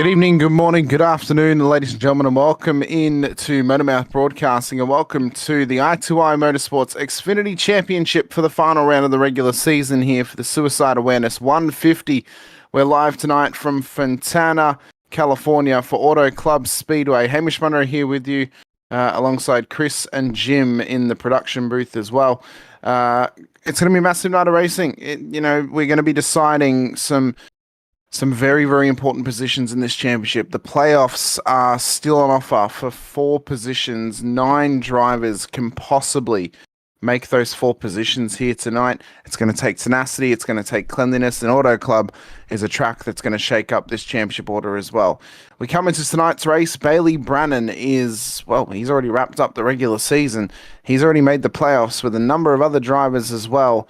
Good evening, good morning, good afternoon, ladies and gentlemen, and welcome in to MotorMouth Broadcasting, and welcome to the I2I Motorsports Xfinity Championship for the final round of the regular season here for the Suicide Awareness 150. We're live tonight from Fontana, California for Auto Club Speedway. Hamish Munro here with you, alongside Chris and Jim in the production booth as well. It's going to be a massive night of racing. We're going to be deciding some very, very important positions in this championship. The playoffs are still on offer for 4 positions. 9 drivers can possibly make those 4 positions here tonight. It's going to take tenacity. It's going to take cleanliness. And Auto Club is a track that's going to shake up this championship order as well. We come into tonight's race. Bailey Brannon he's already wrapped up the regular season. He's already made the playoffs with a number of other drivers as well.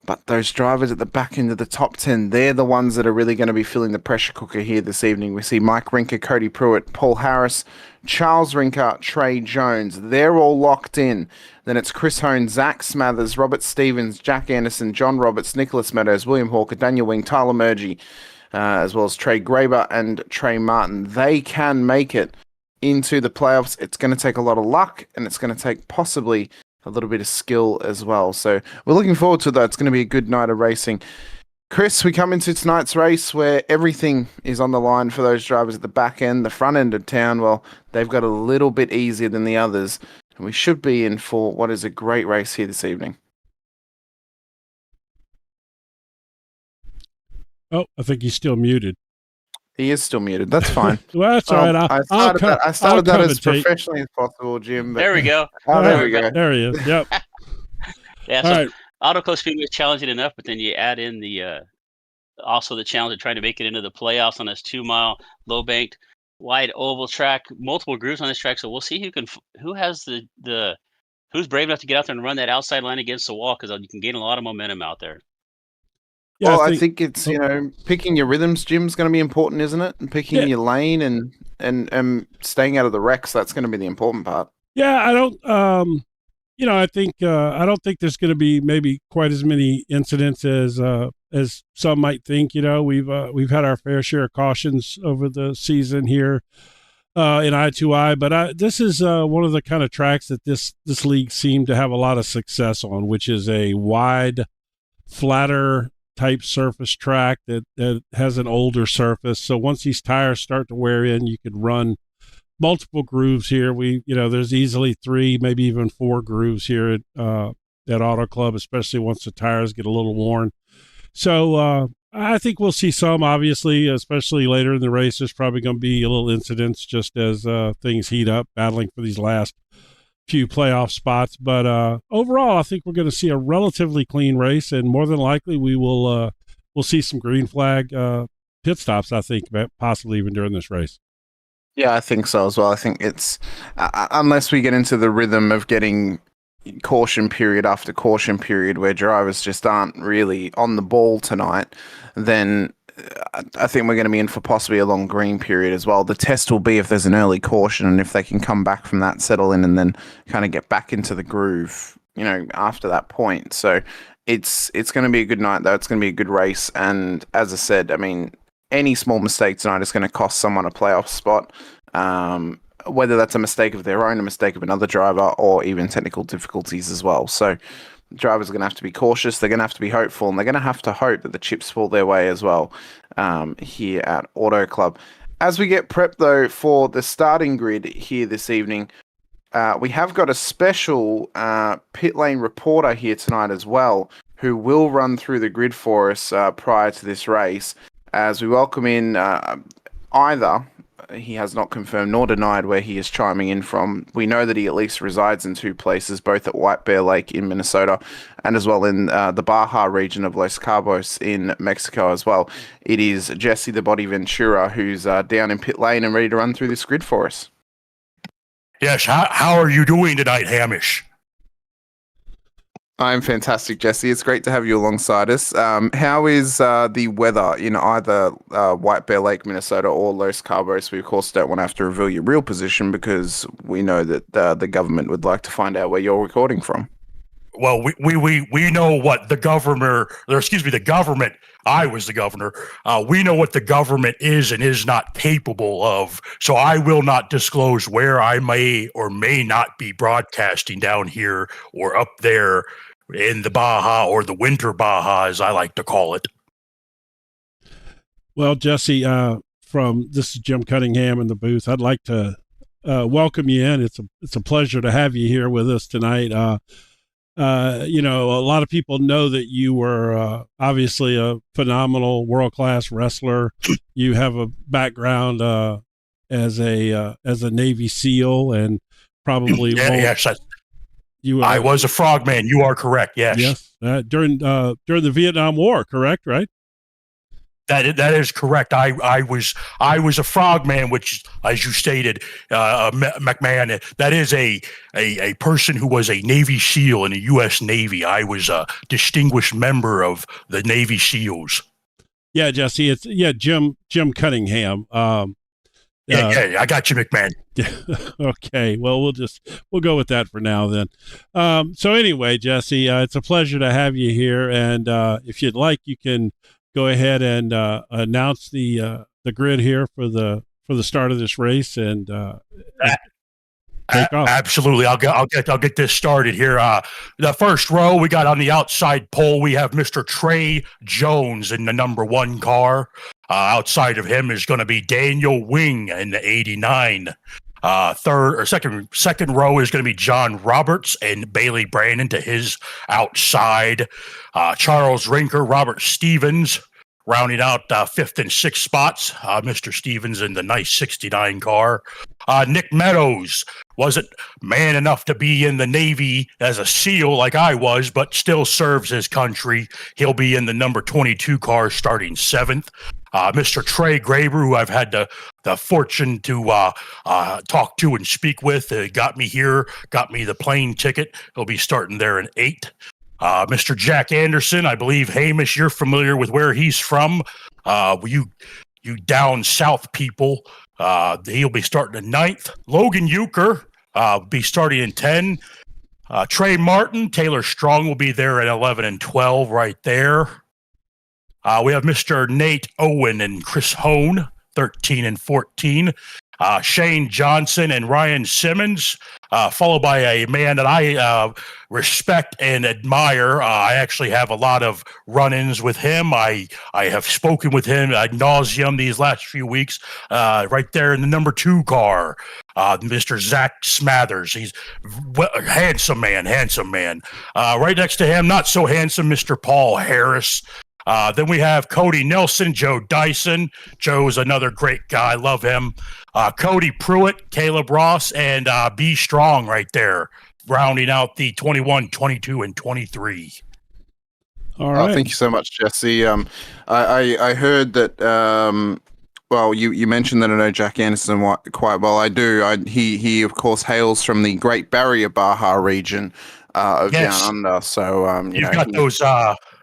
But those drivers at the back end of the top 10, they're the ones that are really going to be filling the pressure cooker here this evening. We see Mike Rinker, Cody Pruitt, Paul Harris, Charles Rinker, Trey Jones. They're all locked in. Then it's Chris Hone, Zach Smathers, Robert Stevens, Jack Anderson, John Roberts, Nicholas Meadows, William Hawker, Daniel Wing, Tyler Murgy, as well as Trey Graber and Trey Martin. They can make it into the playoffs. It's going to take a lot of luck, and it's going to take possibly a little bit of skill as well. So we're looking forward to that. It's going to be a good night of racing. Chris, we come into tonight's race where everything is on the line for those drivers at the back end. The front end of town, well, they've got a little bit easier than the others. And we should be in for what is a great race here this evening. Oh, I think he's still muted. He is still muted. That's fine. Well, that's all right. I started that as professionally as possible, Jim. There we go. There we go. There he is. Yep. Yeah. So right. Auto Club Speedway is challenging enough, but then you add in also the challenge of trying to make it into the playoffs on this 2-mile low banked wide oval track, multiple grooves on this track. So we'll see who's brave enough to get out there and run that outside line against the wall, because you can gain a lot of momentum out there. Yeah, well, I think it's, picking your rhythms, Jim's going to be important, isn't it? And picking your lane and staying out of the wrecks, that's going to be the important part. Yeah, I don't, I don't think there's going to be maybe quite as many incidents as some might think. We've had our fair share of cautions over the season here in I2I, but this is one of the kind of tracks that this league seemed to have a lot of success on, which is a wide, flatter type surface track that has an older surface. So once these tires start to wear in, you could run multiple grooves here. There's easily 3, maybe even 4 grooves here at Auto Club, especially once the tires get a little worn. So I think we'll see some, obviously, especially later in the race. There's probably going to be a little incidents just as things heat up, battling for these last few playoff spots, but overall I think we're going to see a relatively clean race, and more than likely we'll see some green flag pit stops, I think, possibly even during this race. Yeah, I think so as well. I think it's unless we get into the rhythm of getting caution period after caution period where drivers just aren't really on the ball tonight, then I think we're going to be in for possibly a long green period as well. The test will be if there's an early caution and if they can come back from that, settle in, and then kind of get back into the groove, after that point. So it's going to be a good night, though. It's going to be a good race. And as I said, any small mistake tonight is going to cost someone a playoff spot, whether that's a mistake of their own, a mistake of another driver, or even technical difficulties as well. So drivers are going to have to be cautious. They're going to have to be hopeful, and they're going to have to hope that the chips fall their way as well here at Auto Club. As we get prepped, though, for the starting grid here this evening, we have got a special pit lane reporter here tonight as well, who will run through the grid for us prior to this race, as we welcome in either. He has not confirmed nor denied where he is chiming in from. We know that he at least resides in 2 places, both at White Bear Lake in Minnesota and as well in the Baja region of Los Cabos in Mexico as well. It is Jesse the Body Ventura who's down in pit lane and ready to run through this grid for us. Yes, how are you doing tonight, Hamish? I'm fantastic, Jesse. It's great to have you alongside us. How is the weather in either White Bear Lake, Minnesota, or Los Cabos? We, of course, don't want to have to reveal your real position because we know that the government would like to find out where you're recording from. Well, we know what the governor, or excuse me, the government. I was the governor. We know what the government is and is not capable of. So I will not disclose where I may or may not be broadcasting down here or up there in the Baja, or the winter Baja, as I like to call it. Well, Jesse, this is Jim Cunningham in the booth. I'd like to welcome you in. It's a pleasure to have you here with us tonight. You know, a lot of people know that you were obviously a phenomenal world-class wrestler. You have a background as a Navy SEAL, and probably I was a frogman. You are correct. Yes. During the Vietnam War, correct? Right. That is correct. I was a frogman, which, as you stated, McMahon, that is a person who was a Navy SEAL in the U.S. Navy. I was a distinguished member of the Navy SEALs. Yeah, Jesse, it's Jim Cunningham. Yeah, I got you, McMahon. Okay, well, we'll go with that for now then. So anyway, Jesse, it's a pleasure to have you here, and if you'd like, you can go ahead and announce the grid here for the start of this race, and take off. Absolutely, I'll get this started here. The first row, we got on the outside pole, we have Mr. Trey Jones in the number 1 car. Outside of him is going to be Daniel Wing in the 89. Second row is going to be John Roberts and Bailey Brandon to his outside. Charles Rinker, Robert Stevens, rounding out 5th and 6th spots. Mr. Stevens in the nice 69 car. Nick Meadows wasn't man enough to be in the Navy as a SEAL like I was, but still serves his country. He'll be in the number 22 car starting 7th. Mr. Trey Graber, who I've had the fortune to talk to and speak with, got me here, got me the plane ticket. He'll be starting there in 8th. Mr. Jack Anderson, I believe, Hamish, you're familiar with where he's from. You down south people, he'll be starting in 9th. Logan Euchre be starting in 10. Trey Martin, Taylor Strong will be there at 11 and 12 right there. We have Mr. Nate Owen and Chris Hone, 13 and 14. Shane Johnson and Ryan Simmons, followed by a man that I respect and admire. I actually have a lot of run-ins with him. I have spoken with him ad nauseum these last few weeks. Right there in the number 2 car, Mr. Zach Smathers. He's handsome man. Right next to him, not so handsome, Mr. Paul Harris. Then we have Cody Nelson, Joe Dyson. Joe's another great guy. Love him. Cody Pruitt, Caleb Ross, and B Strong right there, rounding out the 21, 22, and 23. All right. Thank you so much, Jesse. I heard that, well, you mentioned that I know Jack Anderson quite well. I do. He, of course, hails from the Great Barrier Baja region of down under. So,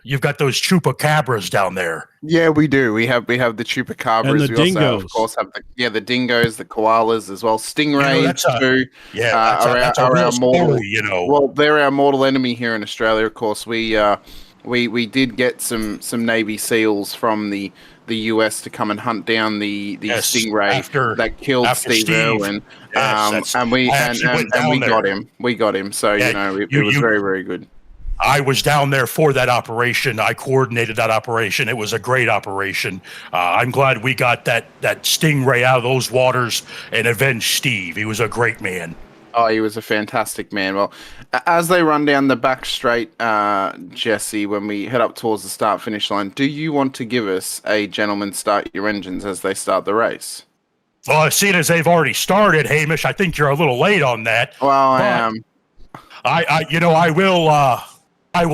You've got those chupacabras down there. Yeah, we do. We have the chupacabras. And the we dingoes. also, of course, have the dingoes, the koalas as well. Stingrays too. That's a real story, you know. Well, they're our mortal enemy here in Australia. Of course, we did get some Navy SEALs from the US to come and hunt down the stingray that killed Steve Irwin. And we got him. We got him. So it was very, very good. I was down there for that operation. I coordinated that operation. It was a great operation. I'm glad we got that stingray out of those waters and avenged Steve. He was a great man. Oh, he was a fantastic man. Well, as they run down the back straight, Jesse, when we head up towards the start-finish line, do you want to give us a gentleman start your engines as they start the race? Well, seeing as they've already started, Hamish, I think you're a little late on that. Well, I am. I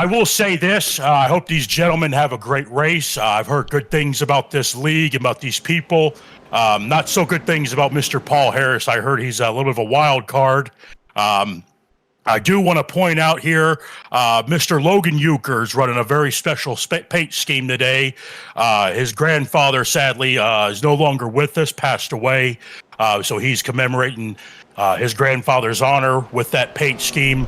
will say this. I hope these gentlemen have a great race. I've heard good things about this league, about these people. Not so good things about Mr. Paul Harris. I heard he's a little bit of a wild card. I do want to point out here, Mr. Logan Euchre is running a very special paint scheme today. His grandfather, sadly, is no longer with us, passed away. So he's commemorating his grandfather's honor with that paint scheme.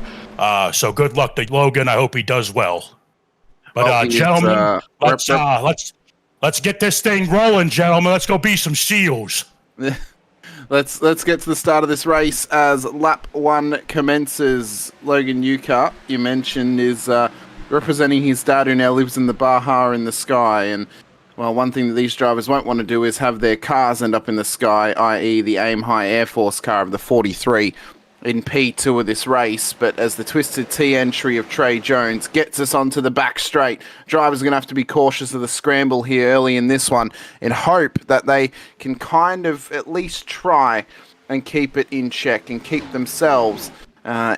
So good luck to Logan. I hope he does well. But gentlemen, let's get this thing rolling, gentlemen. Let's go be some SEALs. Let's get to the start of this race as lap 1 commences. Logan Newcart, you mentioned, is representing his dad, who now lives in the Baja in the sky. And, well, one thing that these drivers won't want to do is have their cars end up in the sky, i.e. the Aim High Air Force car of the 43 in P2 of this race. But as the Twisted T entry of Trey Jones gets us onto the back straight, drivers are going to have to be cautious of the scramble here early in this one in hope that they can kind of at least try and keep it in check and keep themselves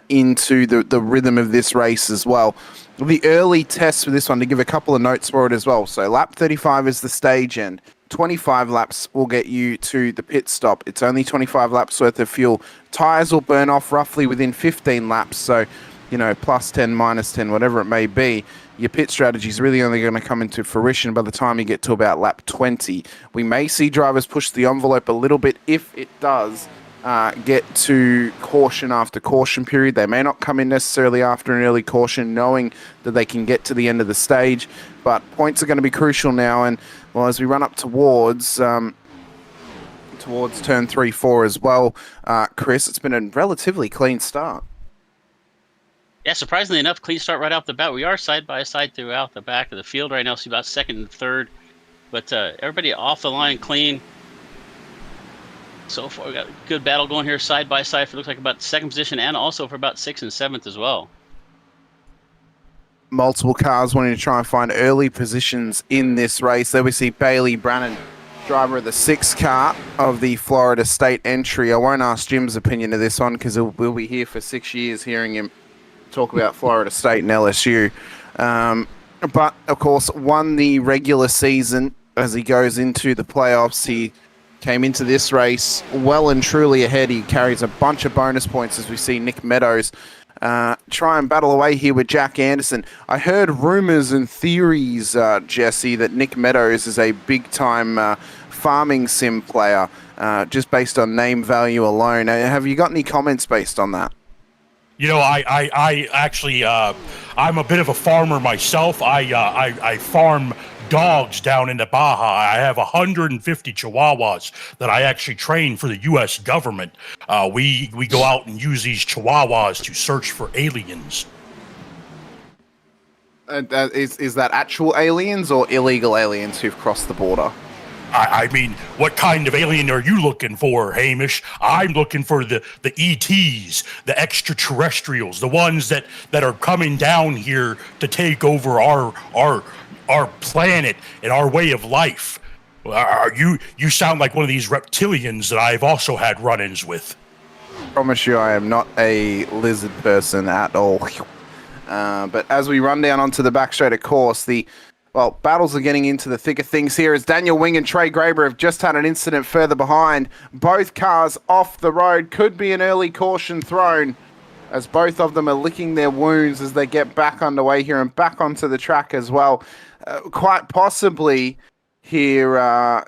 into the rhythm of this race as well. The early test for this one, to give a couple of notes for it as well. So lap 35 is the stage end. 25 laps will get you to the pit stop. It's only 25 laps worth of fuel. Tires will burn off roughly within 15 laps. So, you know, plus 10, minus 10, whatever it may be. Your pit strategy is really only going to come into fruition by the time you get to about lap 20. We may see drivers push the envelope a little bit if it does get to caution after caution period. They may not come in necessarily after an early caution, knowing that they can get to the end of the stage. But points are going to be crucial now. And, well, as we run up towards turn 3-4 as well, Chris, it's been a relatively clean start. Yeah, surprisingly enough, clean start right off the bat. We are side by side throughout the back of the field right now, so about second and third. But everybody off the line clean. So far, we got a good battle going here side by side for looks like about second position and also for about 6th and 7th as well. Multiple cars wanting to try and find early positions in this race. There we see Bailey Brannon, driver of the 6th car of the Florida State entry. I won't ask Jim's opinion of this one because we'll be here for 6 years hearing him talk about Florida State and LSU. But, of course, won the regular season as he goes into the playoffs. He came into this race well and truly ahead. He carries a bunch of bonus points as we see Nick Meadows try and battle away here with Jack Anderson. I heard rumors and theories, Jesse, that Nick Meadows is a big-time farming sim player, just based on name value alone. Have you got any comments based on that? You know, I actually, I'm a bit of a farmer myself. I farm dogs down in the Baja. I have 150 Chihuahuas that I actually train for the U.S. government. We go out and use these Chihuahuas to search for aliens. Is that actual aliens or illegal aliens who've crossed the border? I mean, what kind of alien are you looking for, Hamish? I'm looking for the ETs, the extraterrestrials, the ones that are coming down here to take over our planet and our way of life. You sound like one of these reptilians that I've also had run-ins with. I promise you I am not a lizard person at all. But as we run down onto the back straight, of course, battles are getting into the thick of things here as Daniel Wing and Trey Graber have just had an incident further behind. Both cars off the road. Could be an early caution thrown as both of them are licking their wounds as they get back underway here and back onto the track as well. Quite possibly here,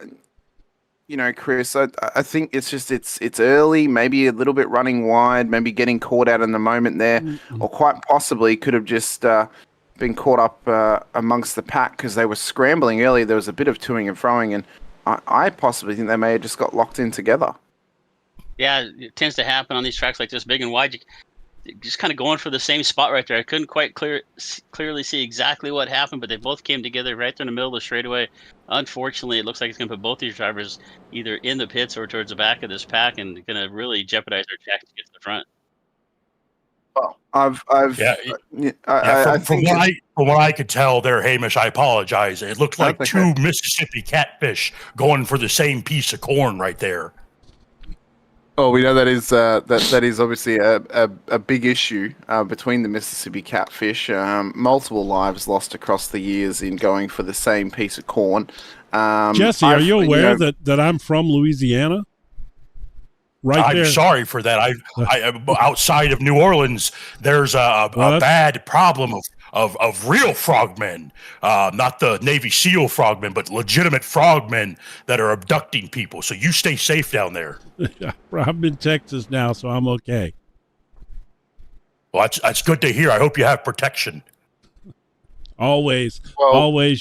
Chris, I think it's early, maybe a little bit running wide, maybe getting caught out in the moment there, or quite possibly could have just been caught up amongst the pack because they were scrambling earlier. There was a bit of toing and froing, and I possibly think they may have just got locked in together. Yeah, it tends to happen on these tracks like this, big and wide. Just kind of going for the same spot right there. I couldn't quite clearly see exactly what happened, but they both came together right there in the middle of the straightaway. Unfortunately, it looks like it's going to put both these drivers either in the pits or towards the back of this pack, and going to really jeopardize their chance to get to the front. Well, from what I could tell there, Hamish, I apologize. It looked like two Mississippi catfish going for the same piece of corn right there. Oh, we know that is obviously a big issue between the Mississippi catfish. Multiple lives lost across the years in going for the same piece of corn. Jesse, are you aware that I'm from Louisiana? I'm sorry for that. I outside of New Orleans, there's a bad problem of real frogmen, not the Navy SEAL frogmen, but legitimate frogmen that are abducting people. So you stay safe down there. I'm in Texas now, so I'm okay. Well, that's good to hear. I hope you have protection. Always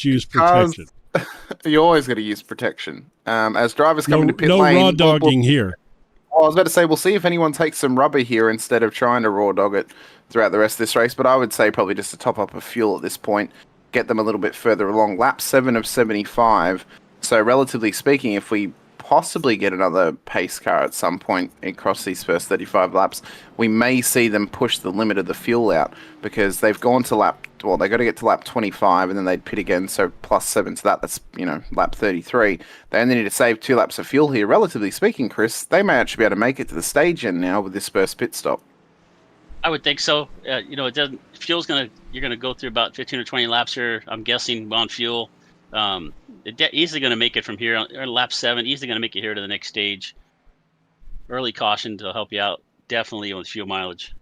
use because protection. You always got to use protection. As drivers come into pit no lane, raw dogging here. I was about to say, we'll see if anyone takes some rubber here instead of trying to raw dog it throughout the rest of this race. But I would say probably just to top up of fuel at this point, get them a little bit further along. Lap 7 of 75. So relatively speaking, if we possibly get another pace car at some point across these first 35 laps, we may see them push the limit of the fuel out, because they've gone to they got to get to lap 25 and then they'd pit again, so +7 to that's lap 33. They only need to save 2 laps of fuel here. Relatively speaking, Chris, they may actually be able to make it to the stage end now with this first pit stop. I would think so. It doesn't. You're gonna go through about 15 or 20 laps here, I'm guessing, on fuel. Easily going to make it from here on lap 7. Easily going to make it here to the next stage. Early caution to help you out, definitely, with fuel mileage.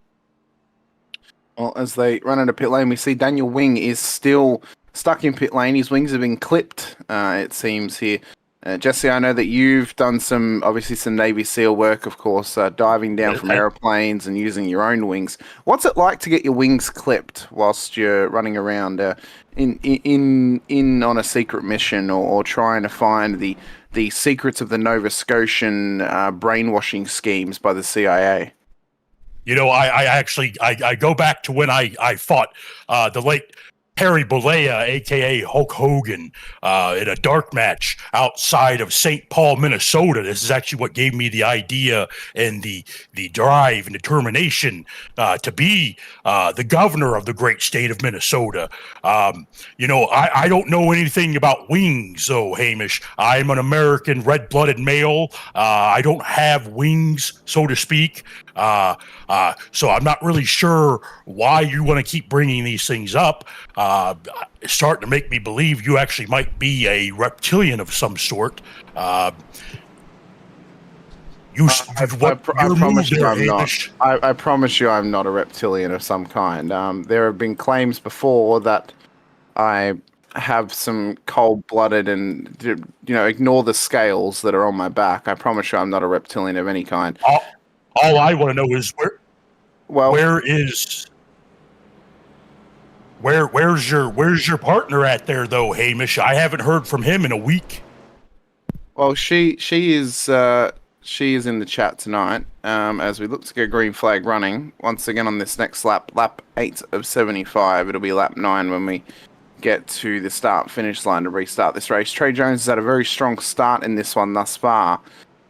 Well, as they run into pit lane, we see Daniel Wing is still stuck in pit lane. His wings have been clipped, it seems here. Jesse, I know that you've done some Navy SEAL work, of course, diving down from aeroplanes and using your own wings. What's it like to get your wings clipped whilst you're running around in on a secret mission, or trying to find the secrets of the Nova Scotian brainwashing schemes by the CIA? I go back to when I fought the late Harry Bollea, a.k.a. Hulk Hogan, in a dark match outside of St. Paul, Minnesota. This is actually what gave me the idea and the drive and determination to be the governor of the great state of Minnesota. I don't know anything about wings, though, Hamish. I'm an American red-blooded male. I don't have wings, so to speak. So I'm not really sure why you want to keep bringing these things up. It's starting to make me believe you actually might be a reptilian of some sort. I promise you I'm not. I promise you I'm not a reptilian of some kind. There have been claims before that I have some cold-blooded and, ignore the scales that are on my back. I promise you I'm not a reptilian of any kind. All I want to know is where's your partner at there, though, Hamish? I haven't heard from him in a week. Well, she is in the chat tonight. As we look to get green flag running once again on this next lap 8 of 75. It'll be lap 9 when we get to the start-finish line to restart this race. Trey Jones has had a very strong start in this one thus far.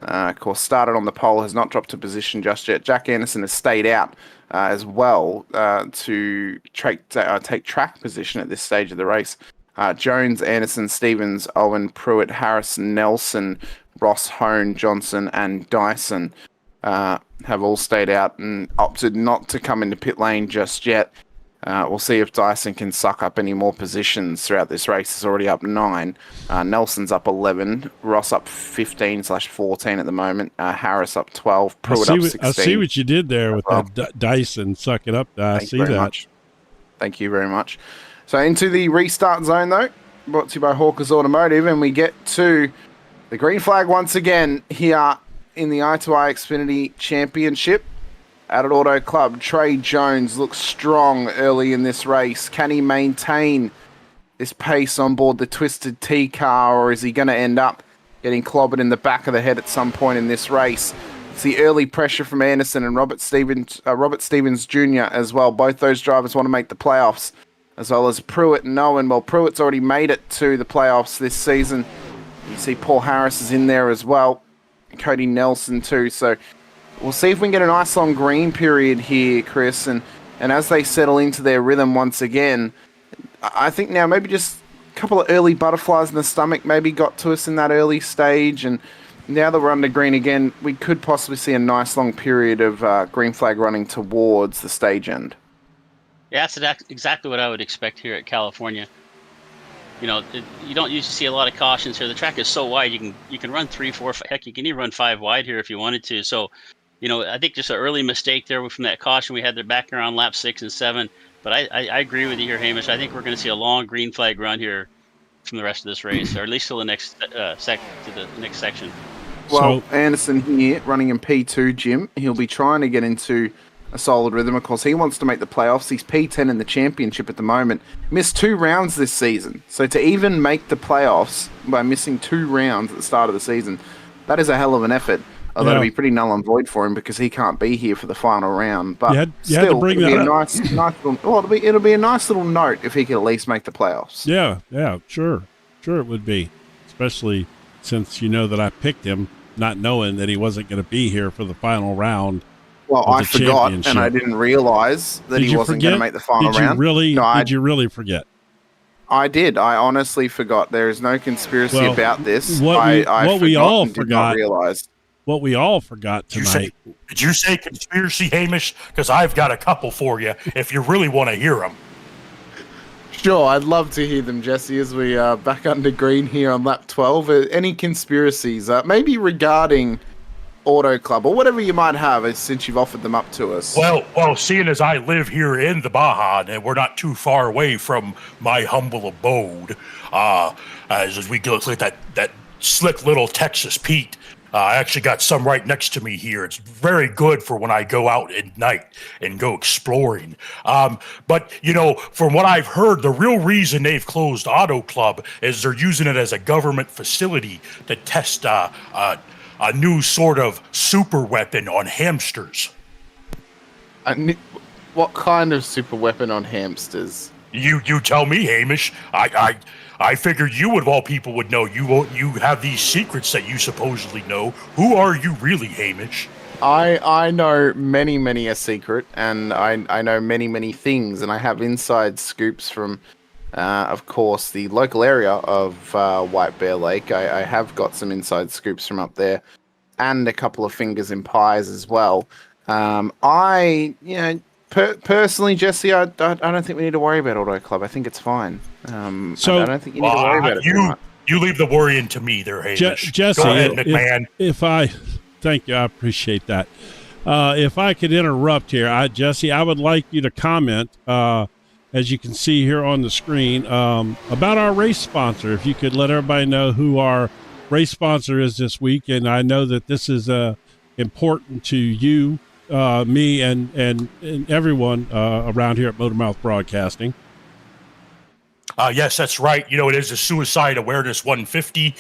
Of course, started on the pole, has not dropped a position just yet. Jack Anderson has stayed out as well to take track position at this stage of the race. Jones, Anderson, Stevens, Owen, Pruitt, Harris, Nelson, Ross, Hone, Johnson, and Dyson have all stayed out and opted not to come into pit lane just yet. We'll see if Dyson can suck up any more positions throughout this race. He's already up 9. Nelson's up 11. Ross up 15/14 at the moment. Harris up 12. Pruitt up 16. I see what you did there with that Dyson. Suck it up. I see that. Much. Thank you very much. So into the restart zone, though, brought to you by Hawkers Automotive, and we get to the green flag once again here in the I2I Xfinity Championship. Out at Auto Club, Trey Jones looks strong early in this race. Can he maintain this pace on board the Twisted T car, or is he going to end up getting clobbered in the back of the head at some point in this race? It's the early pressure from Anderson and Robert Stevens Jr. as well. Both those drivers want to make the playoffs, as well as Pruitt and Owen. Well, Pruitt's already made it to the playoffs this season. You see Paul Harris is in there as well. Cody Nelson too, so we'll see if we can get a nice long green period here, Chris, and as they settle into their rhythm once again, I think now maybe just a couple of early butterflies in the stomach maybe got to us in that early stage, and now that we're under green again, we could possibly see a nice long period of green flag running towards the stage end. Yeah, that's exactly what I would expect here at California. You don't usually see a lot of cautions here. The track is so wide, you can run 3, 4, heck, you can even run 5 wide here if you wanted to. So, I think just an early mistake there from that caution we had there back around lap 6 and 7. But I agree with you here, Hamish. I think we're going to see a long green flag run here from the rest of this race, or at least till the next next section. Well, Anderson here, running in P2, Jim. He'll be trying to get into a solid rhythm. Of course, he wants to make the playoffs. He's P10 in the championship at the moment. Missed 2 rounds this season. So to even make the playoffs by missing 2 rounds at the start of the season, that is a hell of an effort. Although it'll be pretty null and void for him because he can't be here for the final round. But still, it'll be a nice little. Well, it'll be a nice little note if he could at least make the playoffs. Yeah, sure it would be, especially since you know that I picked him, not knowing that he wasn't going to be here for the final round. Well, I forgot, and I didn't realize that he wasn't going to make the final round. Did you really forget? I did. I honestly forgot. There is no conspiracy about this. What we all forgot. Realize. What we all forgot tonight. Did you say conspiracy, Hamish? Because I've got a couple for you if you really want to hear them. Sure, I'd love to hear them, Jesse, as we are back under green here on lap 12. Any conspiracies, maybe regarding Auto Club or whatever you might have, since you've offered them up to us? Well, seeing as I live here in the Baja and we're not too far away from my humble abode, as we go look at that slick little Texas Pete, I actually got some right next to me here. It's very good for when I go out at night and go exploring. But, from what I've heard, the real reason they've closed Auto Club is they're using it as a government facility to test a new sort of super weapon on hamsters. What kind of super weapon on hamsters? You tell me, Hamish. I figured you, of all people, would know. You have these secrets that you supposedly know. Who are you really, Hamish? I know many a secret, and I know many things, and I have inside scoops from, of course, the local area of White Bear Lake. I have got some inside scoops from up there, and a couple of fingers in pies as well. Personally, Jesse, I don't think we need to worry about Auto Club. I think it's fine. I don't think you need to worry about it. You leave the worrying to me there, Hamish. Jesse, go ahead, McMahon. Thank you, I appreciate that. If I could interrupt here, Jesse, I would like you to comment, as you can see here on the screen, about our race sponsor. If you could let everybody know who our race sponsor is this week, and I know that this is important to you. Me and everyone around here at MotorMouth Broadcasting. Yes, that's right. It is a Suicide Awareness 150.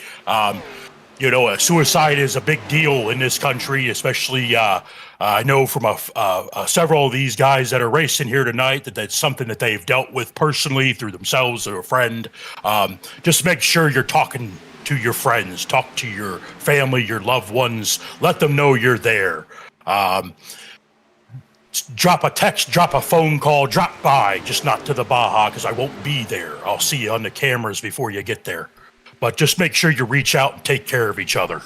Suicide is a big deal in this country, especially I know from several of these guys that are racing here tonight that's something that they've dealt with personally through themselves or a friend. Just make sure you're talking to your friends, talk to your family, your loved ones, let them know you're there. Drop a text, drop a phone call, drop by, just not to the Baja because I won't be there. I'll see you on the cameras before you get there. But just make sure you reach out and take care of each other.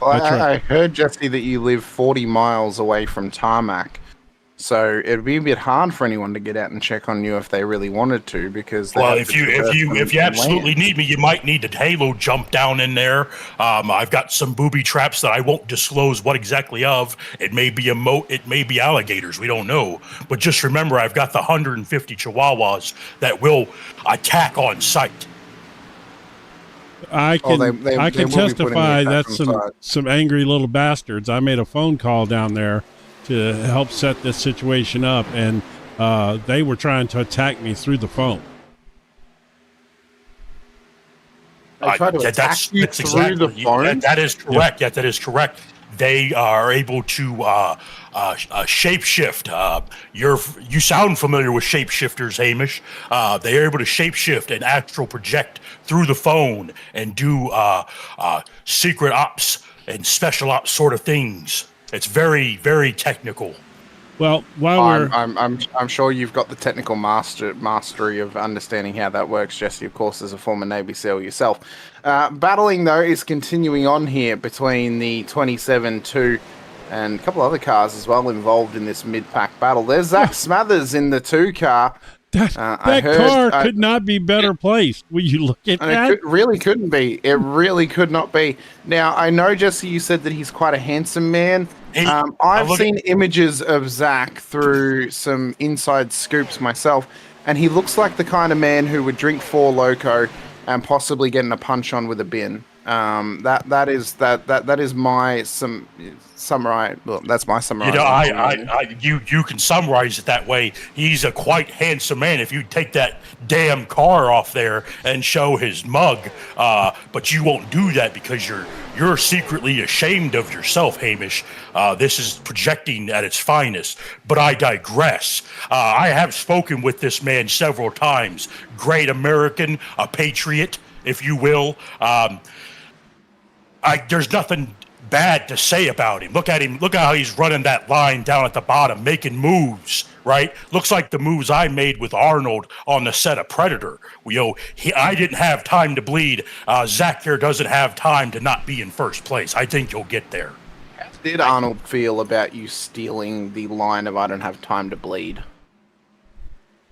Well, I heard, Jesse, that you live 40 miles away from tarmac. So it'd be a bit hard for anyone to get out and check on you if they really wanted to, because if you absolutely need me, you might need to halo jump down in there. I've got some booby traps that I won't disclose what exactly of. It may be a moat, it may be alligators, we don't know. But just remember, I've got the 150 Chihuahuas that will attack on sight. I can testify that's some angry little bastards. I made a phone call down there to help set this situation up, and they were trying to attack me through the phone. They tried to attack you through the phone? That is correct. That is correct. They are able to shapeshift. You sound familiar with shapeshifters, Hamish. They are able to shapeshift and astral project through the phone and do secret ops and special ops sort of things. It's very, very technical. Well, I'm sure you've got the technical mastery of understanding how that works, Jesse. Of course, as a former Navy SEAL yourself. Battling though is continuing on here between the 27-2 and a couple other cars as well involved in this mid-pack battle. There's Zach Smathers in the 2 car. That car could not be better placed. Will you look at that? It really couldn't be. It really could not be. Now, I know, Jesse, you said that he's quite a handsome man. I've seen images of Zach through some inside scoops myself, and he looks like the kind of man who would drink 4 Loco and possibly get in a punch on with a bin. That is my summary. Well, that's my summary. You can summarize it that way. He's a quite handsome man. If you take that damn car off there and show his mug, but you won't do that because you're secretly ashamed of yourself, Hamish. This is projecting at its finest. But I digress. I have spoken with this man several times. Great American, a patriot, if you will. There's nothing bad to say about him. Look at him. Look at how he's running that line down at the bottom, making moves, right? Looks like the moves I made with Arnold on the set of Predator. I didn't have time to bleed. Zach here doesn't have time to not be in first place. I think you'll get there. How did Arnold feel about you stealing the line of "I don't have time to bleed"?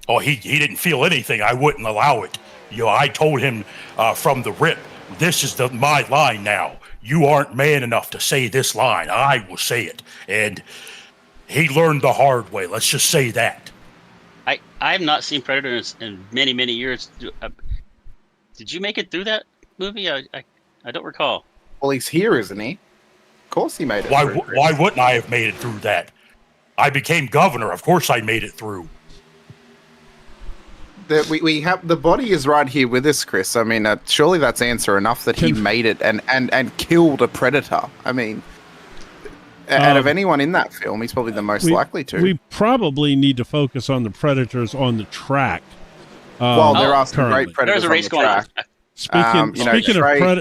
Oh, he didn't feel anything. I wouldn't allow it. I told him from the rip, this is my line now. You aren't man enough to say this line. I will say it. And he learned the hard way. Let's just say that. I have not seen Predator in many, many years. Did you make it through that movie? I don't recall. Well, he's here, isn't he? Of course he made it through. Why wouldn't I have made it through that? I became governor. Of course I made it through. We have the body is right here with us, Chris. I mean, surely that's answer enough that he made it and killed a predator. I mean, out of anyone in that film, he's probably the most likely to. We probably need to focus on the predators on the track. Well, there are some great predators There's a race on the track.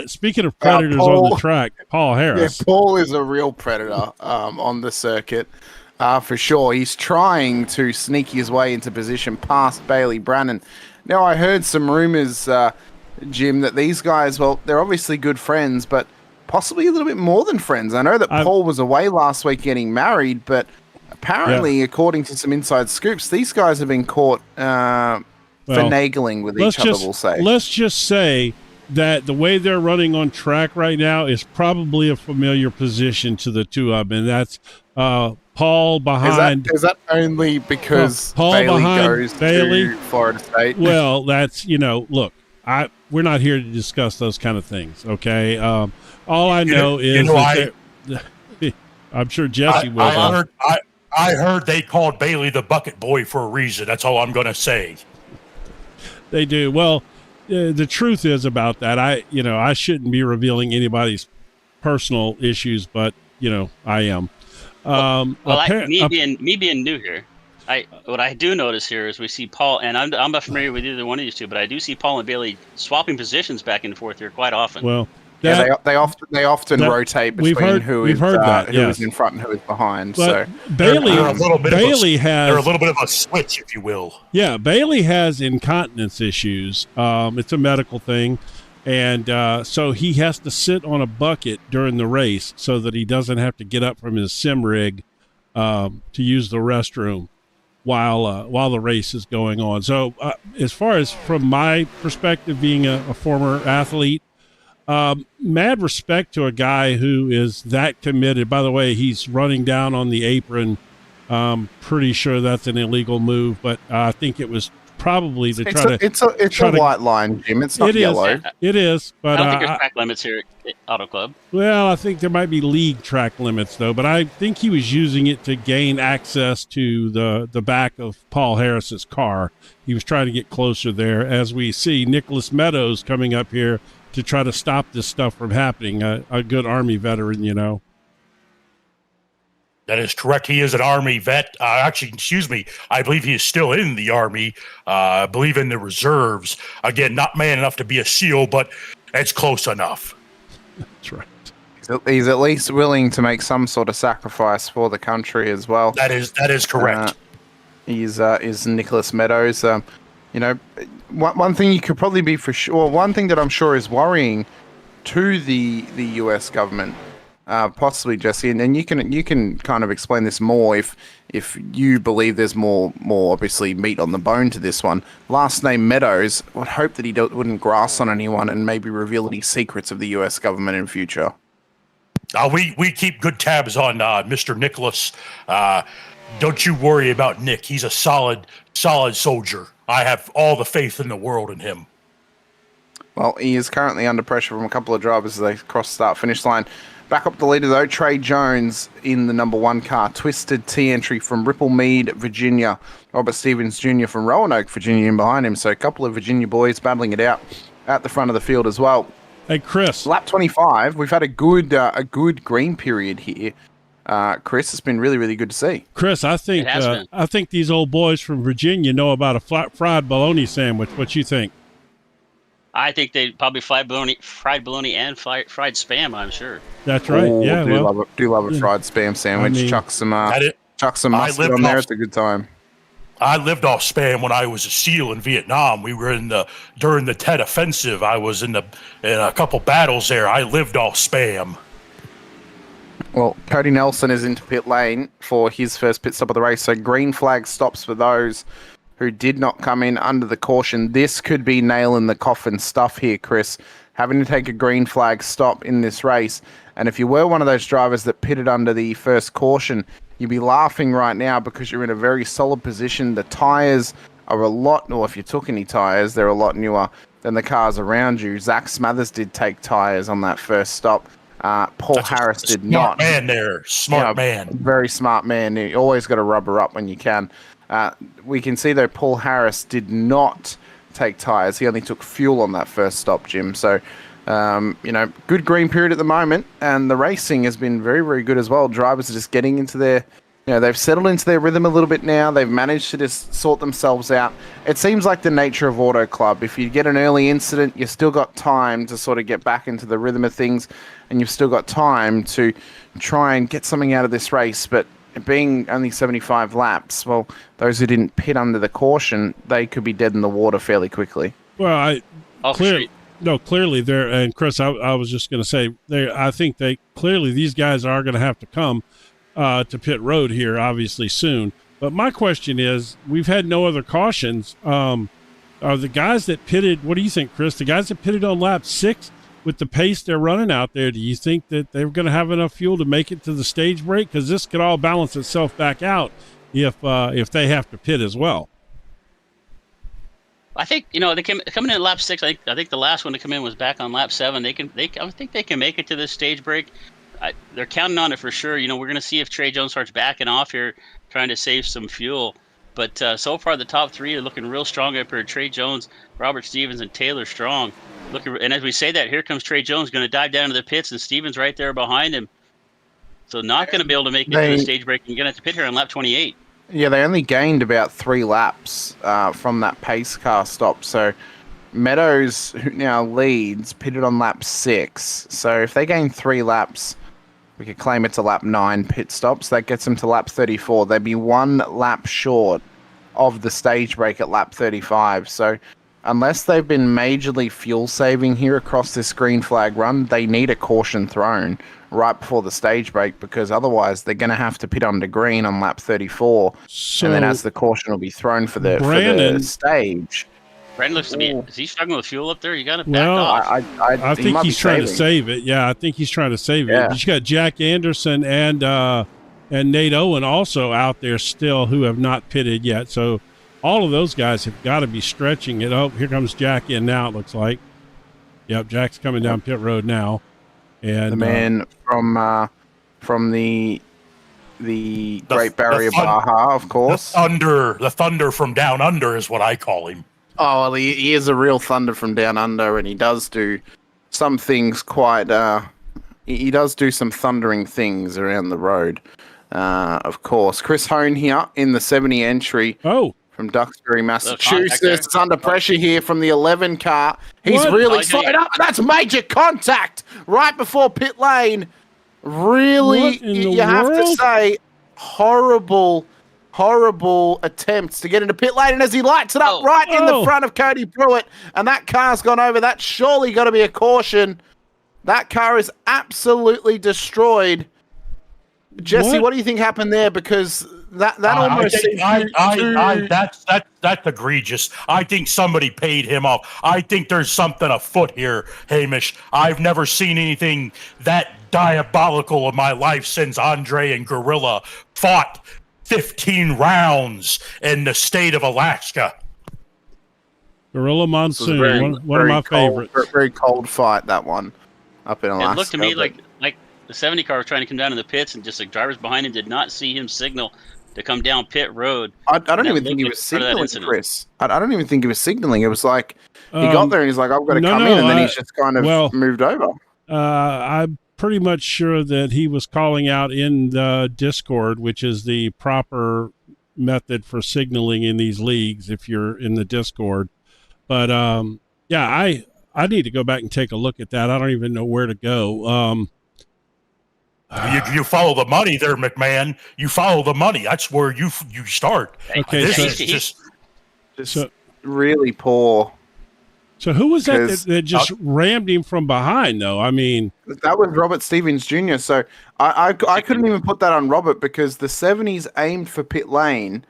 Speaking of predators on the track, Paul Harris. Yeah, Paul is a real predator on the circuit. For sure. He's trying to sneak his way into position past Bailey Brannon. Now, I heard some rumors, Jim, that these guys, well, they're obviously good friends, but possibly a little bit more than friends. I know that Paul was away last week getting married, but apparently, according to some inside scoops, these guys have been caught finagling with each other, we'll say. Let's just say that the way they're running on track right now is probably a familiar position to the two of them, and that's Paul behind. Is that only because Paul Bailey behind goes Bailey? To Florida State? Well, that's, look, we're not here to discuss those kind of things, okay? All I know is I'm sure Jesse will. I heard they called Bailey the bucket boy for a reason. That's all I'm going to say. They do. Well, the truth is about that. I shouldn't be revealing anybody's personal issues, but I am. Me being new here, what I do notice here is we see Paul, and I'm not familiar with either one of these two, but I do see Paul and Bailey swapping positions back and forth here quite often. Well, they often rotate between who is in front and who is behind. But so Bailey has they're a little bit of a switch, if you will. Yeah, Bailey has incontinence issues. It's a medical thing. And so he has to sit on a bucket during the race so that he doesn't have to get up from his sim rig to use the restroom while the race is going on. So as far as from my perspective, being a former athlete, mad respect to a guy who is that committed. By the way, he's running down on the apron. Pretty sure that's an illegal move, but I think it was probably to it's a white line, Jim. It's not yellow. It is, but I don't think there's track limits here at Auto Club. Well, I think there might be league track limits though, but I think he was using it to gain access to the back of Paul Harris's car. He was trying to get closer there. As we see Nicholas Meadows coming up here to try to stop this stuff from happening. A good Army veteran, That is correct. He is an Army vet. I believe he is still in the Army. I believe in the reserves. Again, not man enough to be a SEAL, but it's close enough. That's right. He's at least willing to make some sort of sacrifice for the country as well. That is correct. Is Nicholas Meadows. One thing you could probably be for sure. One thing that I'm sure is worrying to the U.S. government Possibly, Jesse, and you can kind of explain this more if you believe there's more obviously meat on the bone to this one. Last name Meadows. Would hope that he wouldn't grass on anyone and maybe reveal any secrets of the U.S. government in future. We keep good tabs on Mr. Nicholas. Don't you worry about Nick. He's a solid soldier. I have all the faith in the world in him. Well, he is currently under pressure from a couple of drivers as they cross the start-finish line. Back up the leader, though, Trey Jones in the number 1 car. Twisted T entry from Ripplemead, Virginia. Robert Stevens Jr. from Roanoke, Virginia, in behind him. So a couple of Virginia boys battling it out at the front of the field as well. Hey, Chris. Lap 25, we've had a good green period here. Chris, it's been really, really good to see. Chris, I think these old boys from Virginia know about a fried bologna sandwich. What you think? I think they probably fried bologna and fried spam. I'm sure. That's right. Ooh, yeah, do love a fried spam sandwich. I mean, chuck some mustard on there. It's a good time. I lived off spam when I was a SEAL in Vietnam. We were during the Tet Offensive. I was in a couple battles there. I lived off spam. Well, Cody Nelson is into pit lane for his first pit stop of the race. So green flag stops for those who did not come in under the caution. This could be nail in the coffin stuff here, Chris. Having to take a green flag stop in this race. And if you were one of those drivers that pitted under the first caution, you'd be laughing right now because you're in a very solid position. The tyres are a lot, or if you took any tyres, they're a lot newer than the cars around you. Zach Smathers did take tyres on that first stop. Paul Harris did not. Smart man there. Smart man. Very smart man. You always got to rubber up when you can. We can see, though, Paul Harris did not take tyres. He only took fuel on that first stop, Jim. So, good green period at the moment. And the racing has been very, very good as well. Drivers are just getting into their, they've settled into their rhythm a little bit now. They've managed to just sort themselves out. It seems like the nature of Auto Club. If you get an early incident, you've still got time to sort of get back into the rhythm of things. And you've still got time to try and get something out of this race. But being only 75 laps, well, those who didn't pit under the caution, they could be dead in the water fairly quickly. Well, clearly there, and Chris, I was just going to say, I think these guys are going to have to come to pit road here, obviously soon. But my question is, we've had no other cautions. Are the guys that pitted? What do you think, Chris? The guys that pitted on lap 6, with the pace they're running out there, do you think that they're going to have enough fuel to make it to the stage break? Because this could all balance itself back out if they have to pit as well. I think they coming in at lap 6. I think the last one to come in was back on lap 7. I think they can make it to this stage break. They're counting on it for sure. We're going to see if Trey Jones starts backing off here, trying to save some fuel. But so far, the top 3 are looking real strong up here. Trey Jones, Robert Stevens, and Taylor Strong. And as we say that, here comes Trey Jones, going to dive down to the pits, and Stevens right there behind him. So not going to be able to make it to the stage break, and going to have to pit here on lap 28. Yeah, they only gained about 3 laps from that pace car stop. So Meadows, who now leads, pitted on lap 6. So if they gain 3 laps, we could claim it's a lap 9 pit stops. That gets them to lap 34. They'd be 1 lap short of the stage break at lap 35. So unless they've been majorly fuel saving here across this green flag run, they need a caution thrown right before the stage break, because otherwise they're going to have to pit under green on lap 34. And then as the caution will be thrown for the stage. Brandon looks to be, is he struggling with fuel up there? You got to back off. I think he's trying to save it. Yeah, I think he's trying to save it. He's got Jack Anderson and Nate Owen also out there still who have not pitted yet. So all of those guys have got to be stretching it. Oh, here comes Jack in now, it looks like. Yep, Jack's coming down pit road now. And the man from the Great Barrier Baja, of course. The Thunder from Down Under is what I call him. Oh, well, he is a real Thunder from Down Under, and he does do some things quite... he does do some thundering things around the road, of course. Chris Hone here in the 70 entry from Duxbury, Massachusetts. It's under pressure here from the 11 car. He's really slowed up, and that's major contact right before pit lane. Really, you have to say, horrible attempts to get into pit lane, and as he lights it up in the front of Cody Pruitt, and that car's gone over, that's surely got to be a caution. That car is absolutely destroyed. Jesse, what do you think happened there? Because that almost that's egregious. I think somebody paid him off. I think there's something afoot here, Hamish. I've never seen anything that diabolical in my life since Andre and Gorilla fought 15 rounds in the state of Alaska. Gorilla Monsoon, one of my favorites. Very cold fight, that one, up in Alaska. It looked to me like the 70 car was trying to come down in the pits, and just like drivers behind him did not see him signal to come down pit road. I don't even think he was signaling, Chris. I don't even think he was signaling. It was like he got there and he's like, I've got to come in, and then he's just kind of moved over. I'm pretty much sure that he was calling out in the Discord, which is the proper method for signaling in these leagues if you're in the Discord. But yeah, I need to go back and take a look at that. I don't even know where to go. You follow the money there, McMahon. You follow the money. That's where you start. Okay, this is just really poor. So who was that just rammed him from behind, though? I mean, that was Robert Stevens Jr. So I couldn't even put that on Robert because the 70's aimed for pit lane.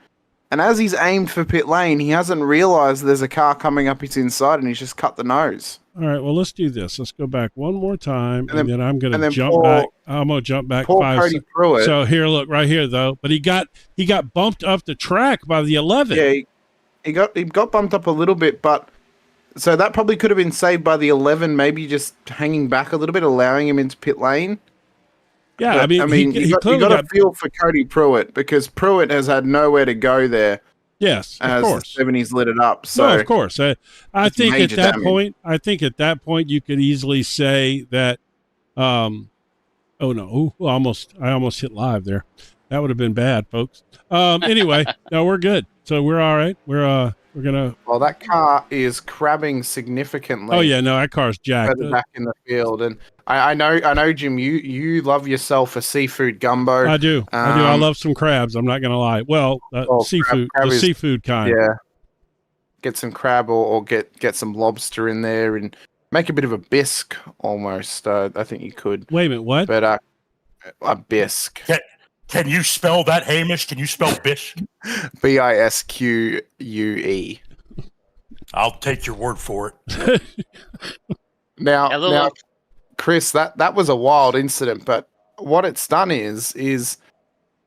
And as he's aimed for pit lane, he hasn't realized there's a car coming up his inside, and he's just cut the nose. All right, well, let's do this. Let's go back one more time, and then I'm going to jump back. I'm going to jump back 5 seconds. So here, look, right here, though. But he got bumped up the track by the 11. Yeah, he got bumped up a little bit, but so that probably could have been saved by the 11, maybe just hanging back a little bit, allowing him into pit lane. Yeah, but, I mean, you got to feel for Cody Pruitt because Pruitt has had nowhere to go there. Yes, of course. The 70's lit it up. So no, of course. I think at that point, you could easily say that. Oh no! I almost hit live there. That would have been bad, folks. Anyway, no, we're good. So we're all right. We're gonna. Well, that car is crabbing significantly. Oh yeah, no, that car's jacked. Further back in the field, and I know, Jim. You love yourself a seafood gumbo. I do. I love some crabs. I'm not gonna lie. Well, seafood, crab the seafood kind. Yeah. Get some crab or get some lobster in there and make a bit of a bisque almost. I think you could. Wait a minute, what? But a bisque. Can you spell that, Hamish? Can you spell bisque? Bisque. I'll take your word for it. Now, Chris, that was a wild incident, but what it's done is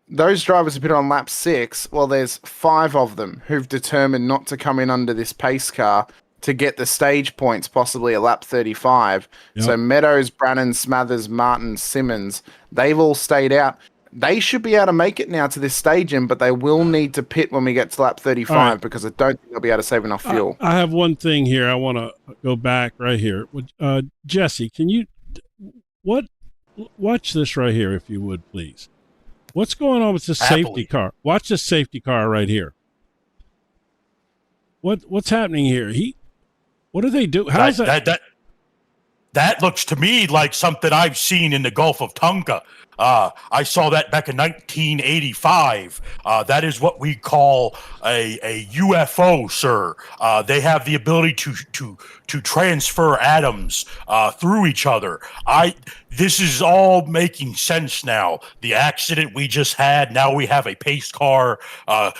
those drivers have been on lap 6. Well, there's 5 of them who've determined not to come in under this pace car to get the stage points, possibly at lap 35. Yep. So Meadows, Brannon, Smathers, Martin, Simmons, they've all stayed out. They should be able to make it now to this staging, but they will need to pit when we get to lap 35 because I don't think they'll be able to save enough fuel. I have one thing here. I want to go back right here. Jesse, can you watch this right here, if you would, please? What's going on with the safety car? Watch this safety car right here. What's happening here? What do they do? How's that? That looks to me like something I've seen in the Gulf of Tonga. I saw that back in 1985. That is what we call a UFO, sir. They have the ability to transfer atoms through each other. This is all making sense now. The accident we just had, now we have a pace car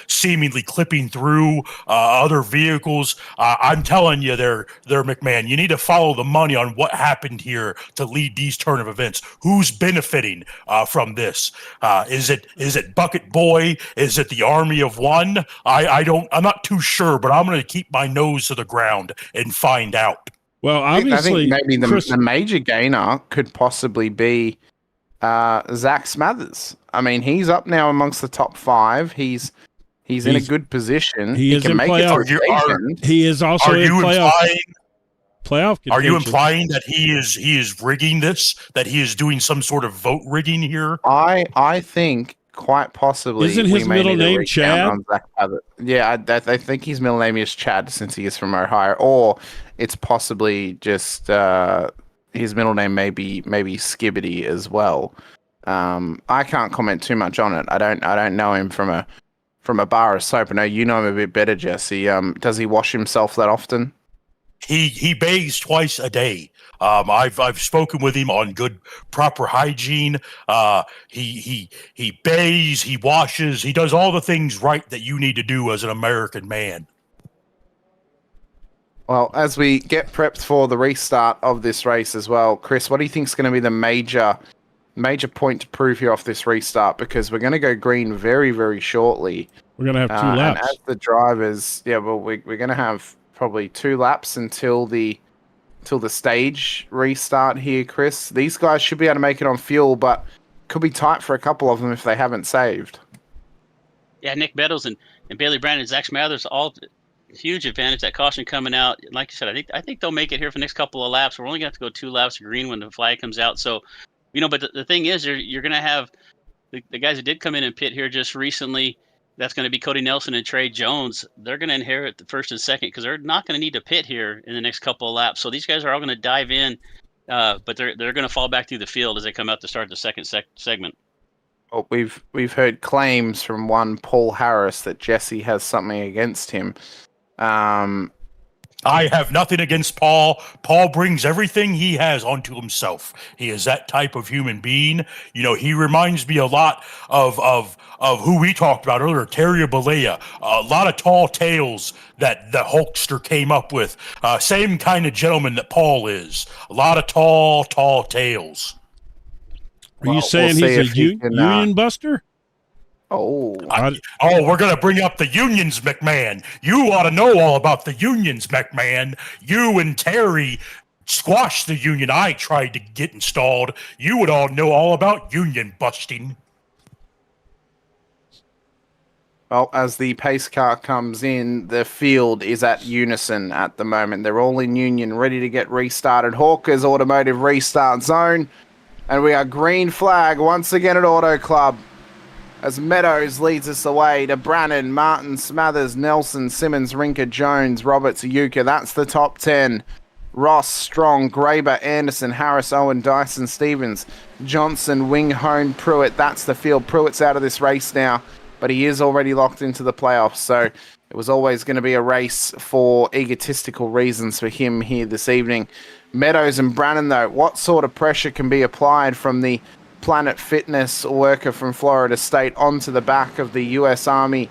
seemingly clipping through other vehicles. I'm telling you there, McMahon, you need to follow the money on what happened here to lead these turn of events. Who's benefiting from this? Is it Bucket Boy? Is it the Army of One? I'm not too sure, but I'm going to keep my nose to the ground and find out. Well, obviously, I think maybe the major gainer could possibly be Zach Smathers. I mean, he's up now amongst the top 5. He's in a good position. He is can in make playoff. He is also in playoff contention. Are you implying that he is rigging this? That he is doing some sort of vote rigging here? I think quite possibly. Isn't his middle name Chad? Yeah, I think his middle name is Chad since he is from Ohio, or it's possibly just his middle name may be Skibbity as well. I can't comment too much on it. I don't know him from a bar of soap. I know you know him a bit better, Jesse. Does he wash himself that often? He bathes twice a day. I've spoken with him on good proper hygiene. He bathes, he washes, he does all the things right that you need to do as an American man. Well, as we get prepped for the restart of this race as well, Chris, what do you think is going to be the major point to prove here off this restart? Because we're going to go green very, very shortly. We're going to have 2 laps. And as the drivers, we're going to have probably 2 laps until the stage restart here, Chris. These guys should be able to make it on fuel, but could be tight for a couple of them if they haven't saved. Yeah, Nick Meadows and Bailey Brandon, Zach Smathers, all huge advantage. That caution coming out, like you said, I think they'll make it here for the next couple of laps. We're only going to have to go 2 laps green when the flag comes out. So, but the thing is, you're going to have the guys that did come in and pit here just recently. That's going to be Cody Nelson and Trey Jones. They're going to inherit the first and second because they're not going to need to pit here in the next couple of laps. So these guys are all going to dive in, but they're going to fall back through the field as they come out to start the second segment. Well, we've heard claims from one Paul Harris that Jesse has something against him. I have nothing against Paul. Paul brings everything he has onto himself. He is that type of human being. He reminds me a lot of who we talked about earlier, Terry Bollea. A lot of tall tales that the Hulkster came up with. Same kind of gentleman that Paul is. A lot of tall tales. Are you saying he's a union buster? Oh, we're going to bring up the unions, McMahon. You ought to know all about the unions, McMahon. You and Terry squashed the union I tried to get installed. You would all know all about union busting. Well, as the pace car comes in, the field is at unison at the moment. They're all in union, ready to get restarted. Hawker's Automotive Restart Zone. And we are green flag once again at Auto Club. As Meadows leads us away to Brannan, Martin, Smathers, Nelson, Simmons, Rinker, Jones, Roberts, Yuka. That's the top 10. Ross, Strong, Graber, Anderson, Harris, Owen, Dyson, Stevens, Johnson, Wing, Hone, Pruitt. That's the field. Pruitt's out of this race now, but he is already locked into the playoffs. So it was always going to be a race for egotistical reasons for him here this evening. Meadows and Brannan, though, what sort of pressure can be applied from the Planet Fitness worker from Florida State onto the back of the U.S. Army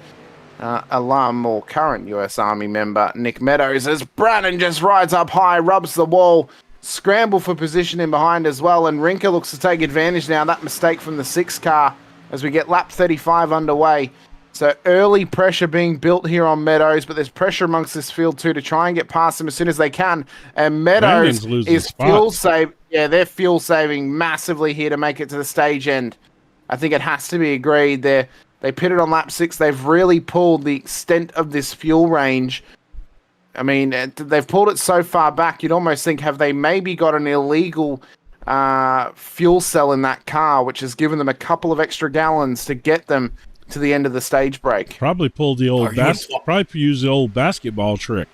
alum or current U.S. Army member Nick Meadows as Brannan just rides up high, rubs the wall, scramble for position in behind as well, and Rinker looks to take advantage now. That mistake from the 6 car as we get lap 35 underway. So early pressure being built here on Meadows, but there's pressure amongst this field too to try and get past him as soon as they can. And Meadows is fuel save. Yeah, they're fuel saving massively here to make it to the stage end. I think it has to be agreed. They pitted on lap 6. They've really pulled the extent of this fuel range. I mean, they've pulled it so far back, you'd almost think, have they maybe got an illegal fuel cell in that car, which has given them a couple of extra gallons to get them to the end of the stage break. Probably pulled the old probably used the old basketball trick.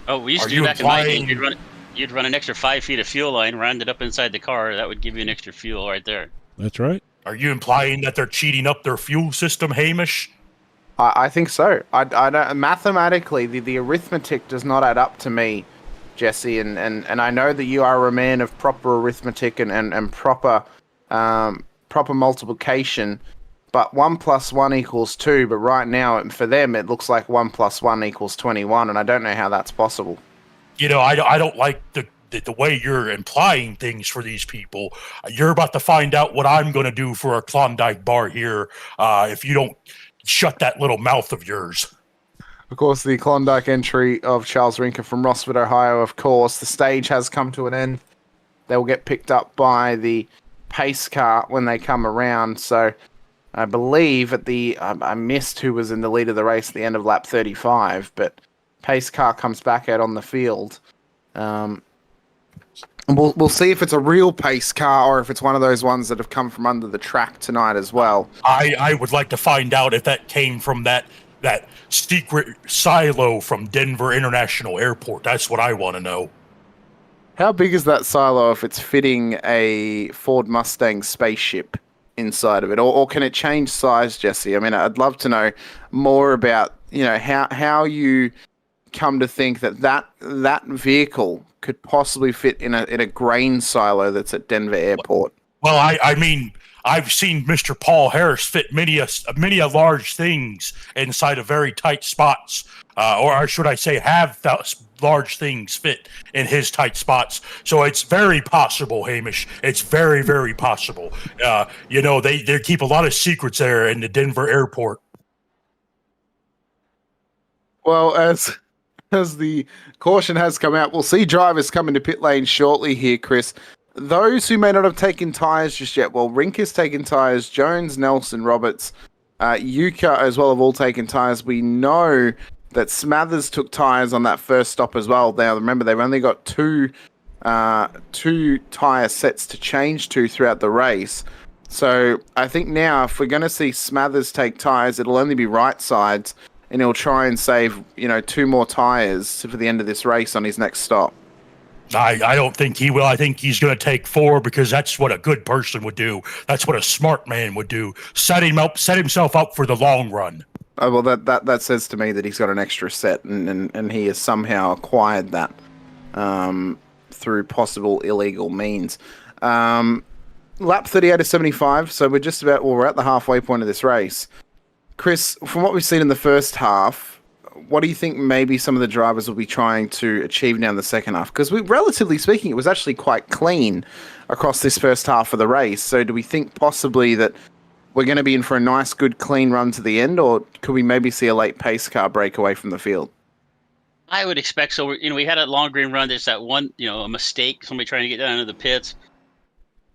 Oh, we used to do back in my day. You'd run an extra 5 feet of fuel line, round it up inside the car. That would give you an extra fuel right there. That's right. Are you implying that they're cheating up their fuel system, Hamish? I think so. I don't, mathematically, the arithmetic does not add up to me, Jesse, and I know that you are a man of proper arithmetic and proper multiplication, but 1 + 1 = 2, but right now, for them, it looks like 1 + 1 = 21, and I don't know how that's possible. I don't like the way you're implying things for these people. You're about to find out what I'm going to do for a Klondike bar here if you don't shut that little mouth of yours. Of course, the Klondike entry of Charles Rinker from Rossford, Ohio, of course. The stage has come to an end. They will get picked up by the pace car when they come around. So I believe I missed who was in the lead of the race at the end of lap 35, but pace car comes back out on the field. We'll see if it's a real pace car or if it's one of those ones that have come from under the track tonight as well. I would like to find out if that came from that secret silo from Denver International Airport. That's what I want to know. How big is that silo if it's fitting a Ford Mustang spaceship inside of it? Or can it change size, Jesse? I mean, I'd love to know more about, how you come to think that vehicle could possibly fit in a grain silo that's at Denver Airport. Well, I mean, I've seen Mr. Paul Harris fit many a large things inside of very tight spots, or should I say, have large things fit in his tight spots. So it's very possible, Hamish. It's very, very possible. They keep a lot of secrets there in the Denver airport. Well, as the caution has come out, we'll see drivers come into pit lane shortly here, Chris. Those who may not have taken tyres just yet, well, Rink has taken tyres, Jones, Nelson, Roberts, Yuka as well have all taken tyres. We know that Smathers took tyres on that first stop as well. Now, remember, they've only got two tyre sets to change to throughout the race. So I think now if we're going to see Smathers take tyres, it'll only be right sides, and he'll try and save, 2 more tyres for the end of this race on his next stop. I don't think he will. I think he's going to take 4 because that's what a good person would do. That's what a smart man would do. Set himself up for the long run. Oh, well, that says to me that he's got an extra set, and he has somehow acquired that through possible illegal means. Lap 38 of 75, so we're at the halfway point of this race. Chris, from what we've seen in the first half, what do you think maybe some of the drivers will be trying to achieve now in the second half? Because relatively speaking, it was actually quite clean across this first half of the race. So do we think possibly that we're going to be in for a nice, good, clean run to the end, or could we maybe see a late pace car break away from the field? I would expect so. We had a long green run. There's that one, a mistake, somebody trying to get down into the pits.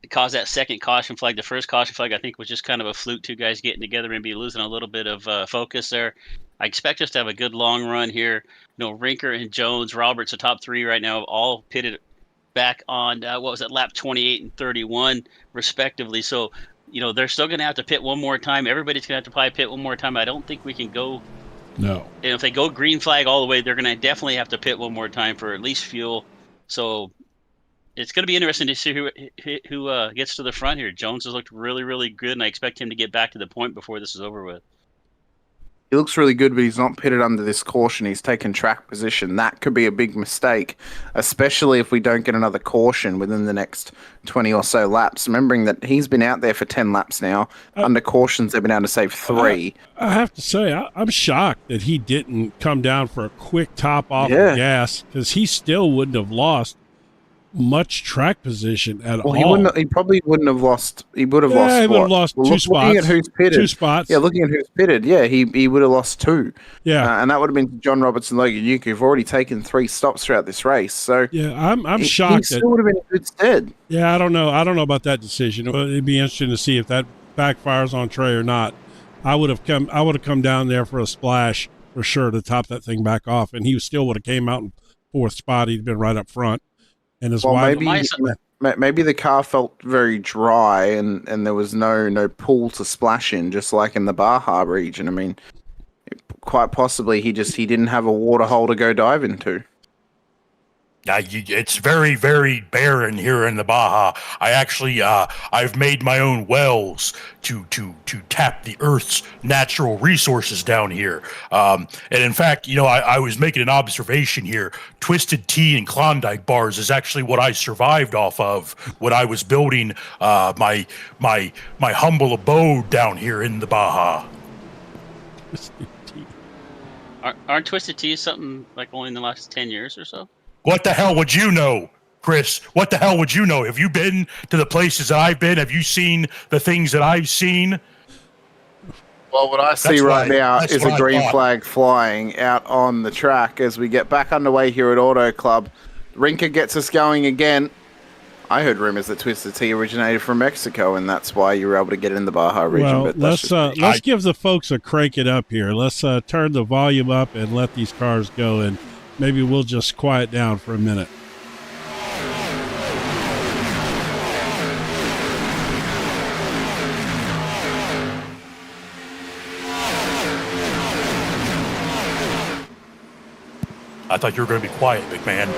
It caused that second caution flag. The first caution flag, I think, was just kind of a fluke. 2 guys getting together and be losing a little bit of focus there. I expect us to have a good long run here. Rinker and Jones, Roberts, the top 3 right now, all pitted back on, lap 28 and 31, respectively. So, they're still going to have to pit one more time. Everybody's going to have to probably pit one more time. I don't think we can go. No. And if they go green flag all the way, they're going to definitely have to pit one more time for at least fuel. So it's going to be interesting to see who gets to the front here. Jones has looked really, really good, and I expect him to get back to the point before this is over with. He looks really good, but he's not pitted under this caution. He's taken track position. That could be a big mistake, especially if we don't get another caution within the next 20 or so laps. Remembering that he's been out there for 10 laps now. Under cautions, they've been able to save 3. I have to say, I'm shocked that he didn't come down for a quick top off the gas, because he still wouldn't have lost much track position at all. He probably wouldn't have lost. He would have lost. He would have lost 2 spots. Looking at who's pitted. 2 spots. Yeah, looking at who's pitted. Yeah, he would have lost 2. Yeah, and that would have been John Roberts and Logan Yuka, who've already taken 3 stops throughout this race. So yeah, I'm shocked. He still would have been in good stead. Yeah, I don't know about that decision. It'd be interesting to see if that backfires on Trey or not. I would have come down there for a splash for sure to top that thing back off, and he still would have came out in 4th spot. He'd been right up front. And maybe the car felt very dry and there was no pool to splash in, just like in the Baja region. I mean, quite possibly he didn't have a water hole to go dive into. It's very, very barren here in the Baja. I actually, I've made my own wells to tap the Earth's natural resources down here. And in fact, I was making an observation here. Twisted Tea and Klondike bars is actually what I survived off of when I was building my humble abode down here in the Baja. Aren't Twisted Tea something like only in the last 10 years or so? What the hell would you know, Chris? What the hell would you know? Have you been to the places that I've been? Have you seen the things that I've seen? Well, what I see right now is a green flag flying out on the track as we get back underway here at Auto Club. Rinker gets us going again. I heard rumors that Twisted Tea originated from Mexico, and that's why you were able to get in the Baja region. Well, but let's give the folks a crank it up here. Let's turn the volume up and let these cars go, and maybe we'll just quiet down for a minute. I thought you were going to be quiet, big man.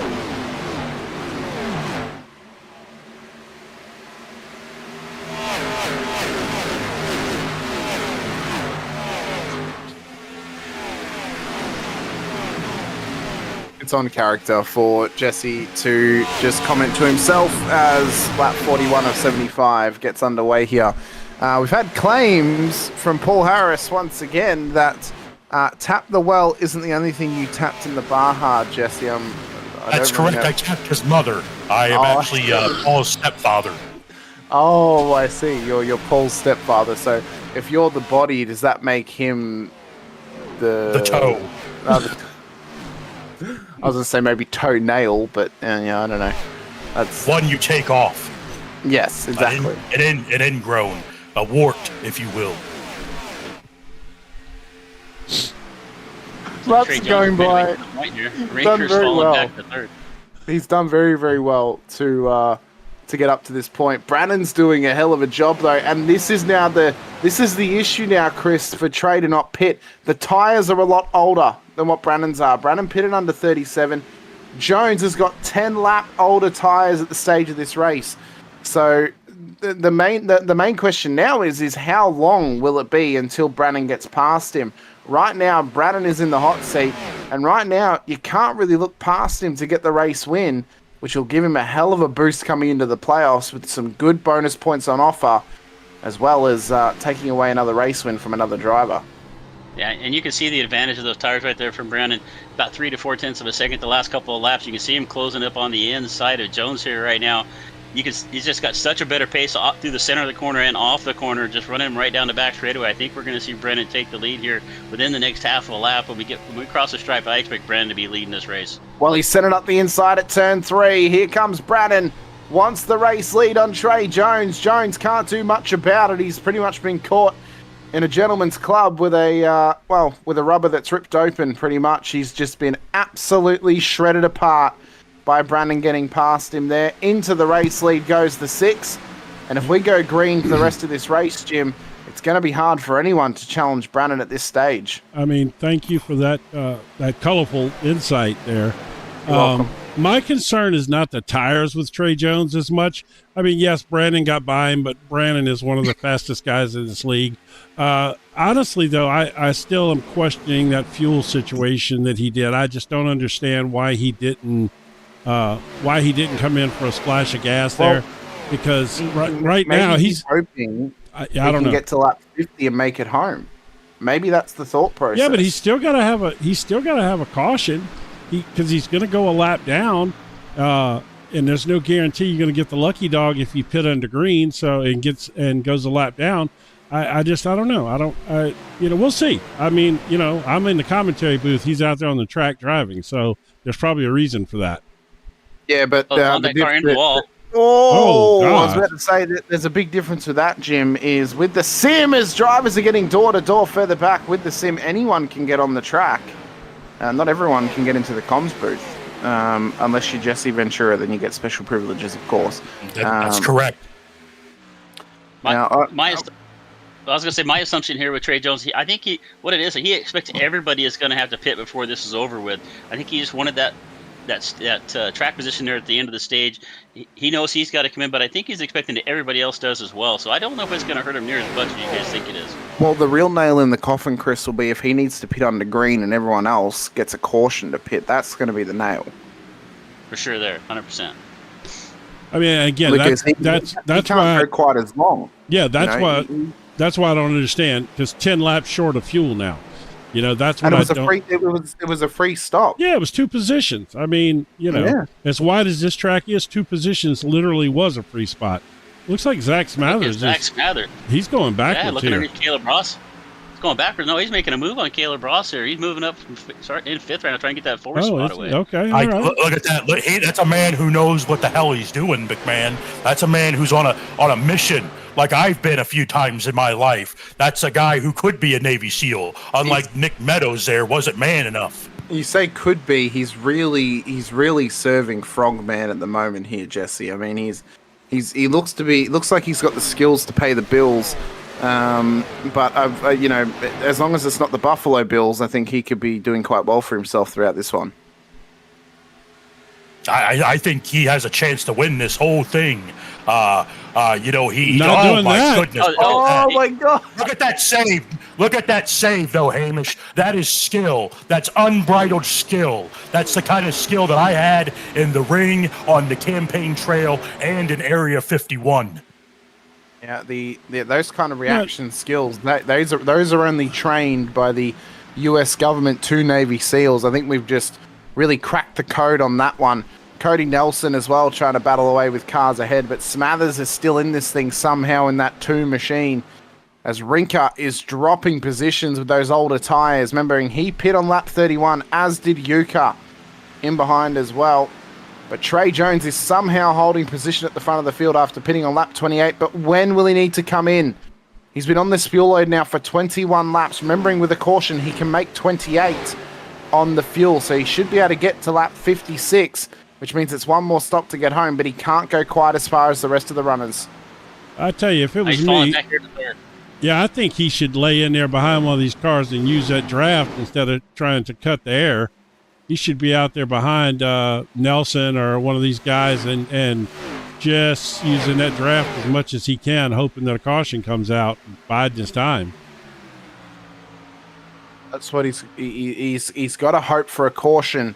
it's on character for Jesse to just comment to himself as lap 41 of 75 gets underway here. We've had claims from Paul Harris once again that tap the well isn't the only thing you tapped in the Baja, Jesse. That's correct. I tapped his mother. I am actually Paul's stepfather. Oh, I see. You're Paul's stepfather. So if you're the body, does that make him the toe? I was gonna say maybe toenail, but yeah, I don't know. That's one you take off. Yes, exactly. An ingrown, a wart, if you will. Laps going by. He's done very well. He's done very, very well to get up to this point. Brannon's doing a hell of a job though, and this is the issue now, Chris, for Trey to not pit. The tires are a lot older than what Brannon's are. Brannon pitted under 37. Jones has got 10 lap older tires at the stage of this race. So the main question now is how long will it be until Brannon gets past him? Right now, Brannon is in the hot seat, and right now you can't really look past him to get the race win, which will give him a hell of a boost coming into the playoffs with some good bonus points on offer, as well as taking away another race win from another driver. Yeah, and you can see the advantage of those tires right there from Brandon. About 3 to 4 tenths of a second the last couple of laps. You can see him closing up on the inside of Jones here right now. He's just got such a better pace through the center of the corner and off the corner, just running him right down the back straightaway. I think we're going to see Brennan take the lead here within the next half of a lap. When we cross the stripe, I expect Brennan to be leading this race. Well, he's sent it up the inside at turn 3. Here comes Brannon. Wants the race lead on Trey Jones. Jones can't do much about it. He's pretty much been caught in a gentleman's club with a rubber that's ripped open pretty much. He's just been absolutely shredded apart by Brandon getting past him there. Into the race lead goes the 6. And if we go green for the rest of this race, Jim, it's going to be hard for anyone to challenge Brandon at this stage. I mean, thank you for that colorful insight there. You're welcome. My concern is not the tires with Trey Jones as much. I mean, yes, Brandon got by him, but Brandon is one of the fastest guys in this league. Honestly, though, I still am questioning that fuel situation that he did. I just don't understand why he didn't come in for a splash of gas there, because right now he's hoping I don't know, get to lap 50 and make it home. Maybe that's the thought process. Yeah, but he's still got to have a caution, because he's going to go a lap down, and there's no guarantee you're going to get the lucky dog if you pit under green. So and goes a lap down. I don't know. We'll see. I mean, I'm in the commentary booth. He's out there on the track driving, so there's probably a reason for that. Yeah, but on that car in the wall. I was about to say that there's a big difference with that, Jim, is with the sim, as drivers are getting door to door further back with the sim, anyone can get on the track. Not everyone can get into the comms booth, unless you're Jesse Ventura, then you get special privileges, of course. That's correct. I was going to say, my assumption here with Trey Jones, I think he expects everybody is going to have to pit before this is over with. I think he just wanted that track position there at the end of the stage. He knows he's got to come in, but I think he's expecting that everybody else does as well. So I don't know if it's going to hurt him near as much as you guys think it is. Well, the real nail in the coffin, Chris, will be if he needs to pit under green and everyone else gets a caution to pit. That's going to be the nail. For sure there, 100%. I mean, again, that's he can't go quite as long. Yeah, that's why I don't understand, because 10 laps short of fuel now. That's what it was a free stop. Yeah, it was 2 positions. I mean, as wide as this track is, 2 positions literally was a free spot. Looks like Zach Smathers. He's going backwards. Yeah, looking underneath Caleb Ross. He's going backwards. No, he's making a move on Caleb Ross here. He's moving up in 5th right now, trying to get that 4th spot away. Okay, all right. Look at that. That's a man who knows what the hell he's doing, McMahon. That's a man who's on a mission. Like I've been a few times in my life. That's a guy who could be a Navy SEAL. Unlike Nick Meadows there, wasn't man enough. You say could be. He's really serving frogman at the moment here, Jesse. I mean, he looks like he's got the skills to pay the bills. But as long as it's not the Buffalo Bills, I think he could be doing quite well for himself throughout this one. I think he has a chance to win this whole thing. Not doing that. Goodness. Oh my God! Look at that save. Look at that save, though, Hamish. That is skill. That's unbridled skill. That's the kind of skill that I had in the ring, on the campaign trail, and in Area 51. Yeah, those kind of reaction skills, those are only trained by the U.S. government to Navy SEALs. I think we've just really cracked the code on that one. Cody Nelson as well, trying to battle away with cars ahead, but Smathers is still in this thing somehow in that 2 machine, as Rinker is dropping positions with those older tyres. Remembering he pit on lap 31, as did Yuka in behind as well. But Trey Jones is somehow holding position at the front of the field after pitting on lap 28. But when will he need to come in? He's been on this fuel load now for 21 laps. Remembering with a caution, he can make 28 on the fuel. So he should be able to get to lap 56, which means it's one more stop to get home. But he can't go quite as far as the rest of the runners. I tell you, if it was me, yeah, I think he should lay in there behind one of these cars and use that draft instead of trying to cut the air. He should be out there behind Nelson or one of these guys and just using that draft as much as he can, hoping that a caution comes out and biding his time. That's what he's got to hope for, a caution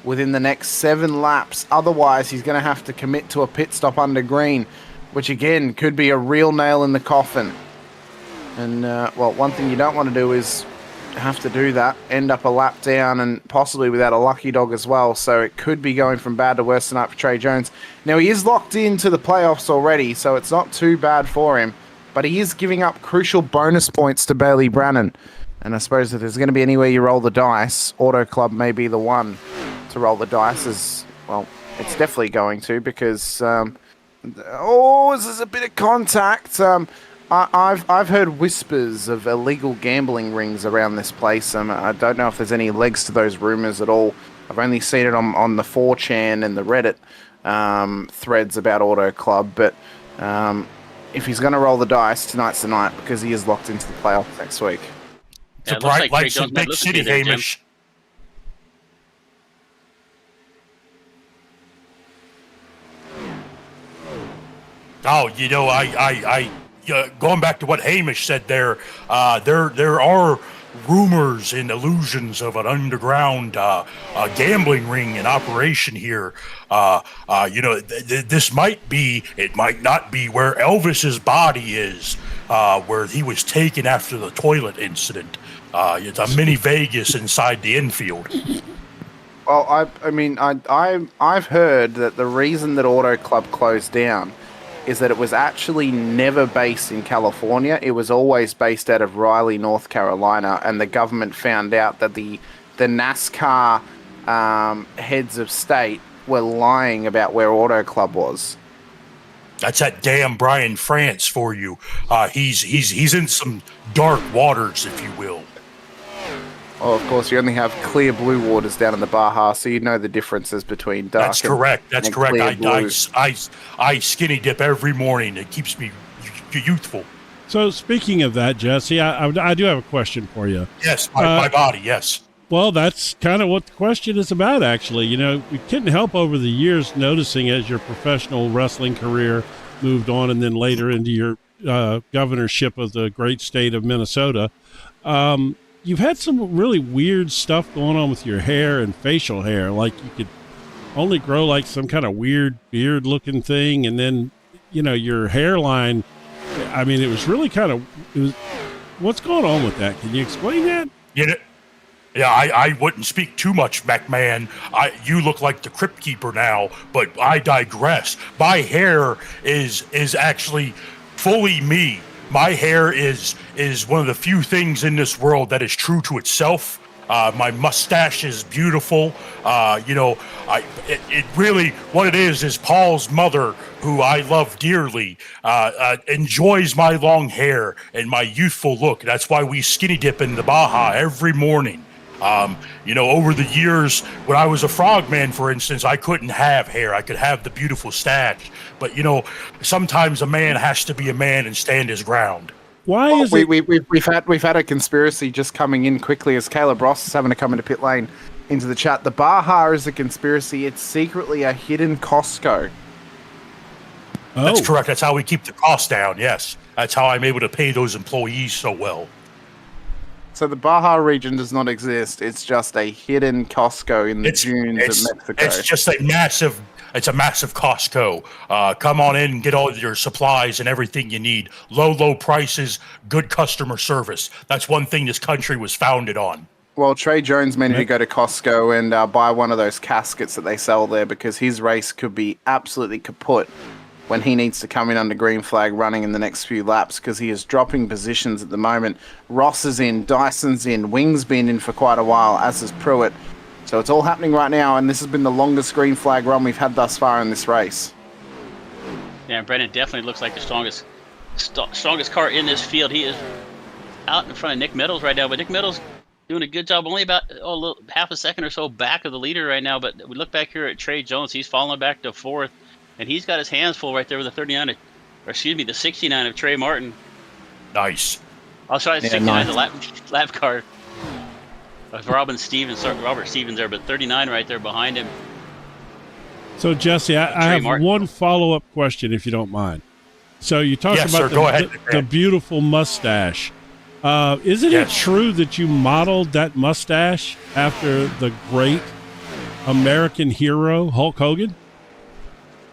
within the next 7 laps. Otherwise, he's going to have to commit to a pit stop under green, which again could be a real nail in the coffin. And well, one thing you don't want to do is have to do that, end up a lap down, and possibly without a lucky dog as well. So it could be going from bad to worse tonight for Trey Jones. Now, he is locked into the playoffs already, so it's not too bad for him, but he is giving up crucial bonus points to Bailey Brannon. And I suppose if there's going to be anywhere you roll the dice, Auto Club may be the one to roll the dice. As well, it's definitely going to, because there's a bit of contact. I've heard whispers of illegal gambling rings around this place. I don't know if there's any legs to those rumors at all. I've only seen it on the 4chan and the Reddit threads about Auto Club. But if he's going to roll the dice, tonight's the night, because he is locked into the playoffs next week. It's a bright lights in Big City, Hamish. Oh, you know, I going back to what Hamish said there are rumors and illusions of an underground gambling ring in operation here. This might be, it might not be, where Elvis's body is, where he was taken after the toilet incident. It's a mini Vegas inside the infield. Well, I've heard that the reason that Auto Club closed down is that it was actually never based in California. It was always based out of Raleigh, North Carolina, and the government found out that the NASCAR heads of state were lying about where Auto Club was. That's that damn Brian France for you. He's in some dark waters, if you will. Oh, of course, you only have clear blue waters down in the Baja, so you know the differences between dark. That's correct. That's correct. I skinny dip every morning. It keeps me youthful. So speaking of that, Jesse, I do have a question for you. Yes, my body, yes. Well, that's kind of what the question is about, actually. You know, we couldn't help over the years noticing as your professional wrestling career moved on and then later into your governorship of the great state of Minnesota, you've had some really weird stuff going on with your hair and facial hair. Like you could only grow like some kind of weird beard looking thing. And then, you know, your hairline, I mean, it was really what's going on with that? Can you explain that? Yeah, I wouldn't speak too much, McMahon. You look like the Crypt Keeper now, but I digress. My hair is actually fully me. My hair is one of the few things in this world that is true to itself. My mustache is beautiful. It really, what it is Paul's mother, who I love dearly, enjoys my long hair and my youthful look. That's why we skinny dip in the Baja every morning. Over the years, when I was a frogman, for instance, I couldn't have hair. I could have the beautiful stash. But, sometimes a man has to be a man and stand his ground. Why is it? We've had a conspiracy just coming in quickly as Caleb Ross is having to come into pit lane into the chat. The Baja is a conspiracy. It's secretly a hidden Costco. Oh. That's correct. That's how we keep the cost down, yes. That's how I'm able to pay those employees so well. So the Baja region does not exist. It's just a hidden Costco in the dunes of Mexico. It's just a massive Costco. Come on in and get all your supplies and everything you need. Low prices, good customer service. That's one thing this country was founded on. Well, Trey Jones may need to go to Costco and buy one of those caskets that they sell there, because his race could be absolutely kaput when he needs to come in under green flag running in the next few laps, because he is dropping positions at the moment. Ross is in, Dyson's in, Wing's been in for quite a while, as is Pruitt. So it's all happening right now, and this has been the longest green flag run we've had thus far in this race. Yeah, Brennan definitely looks like the strongest car in this field. He is out in front of Nick Meadows right now, but Nick Meadows doing a good job, only about half a second or so back of the leader right now. But we look back here at Trey Jones, he's falling back to 4th. And he's got his hands full right there with the 69 of Trey Martin. Nice. I'll try 69, nice. The lap car. Robert Stevens there, but 39 right there behind him. So, Jesse, I have Martin. One follow-up question, if you don't mind. So you talked about the beautiful mustache. Isn't it true that you modeled that mustache after the great American hero, Hulk Hogan?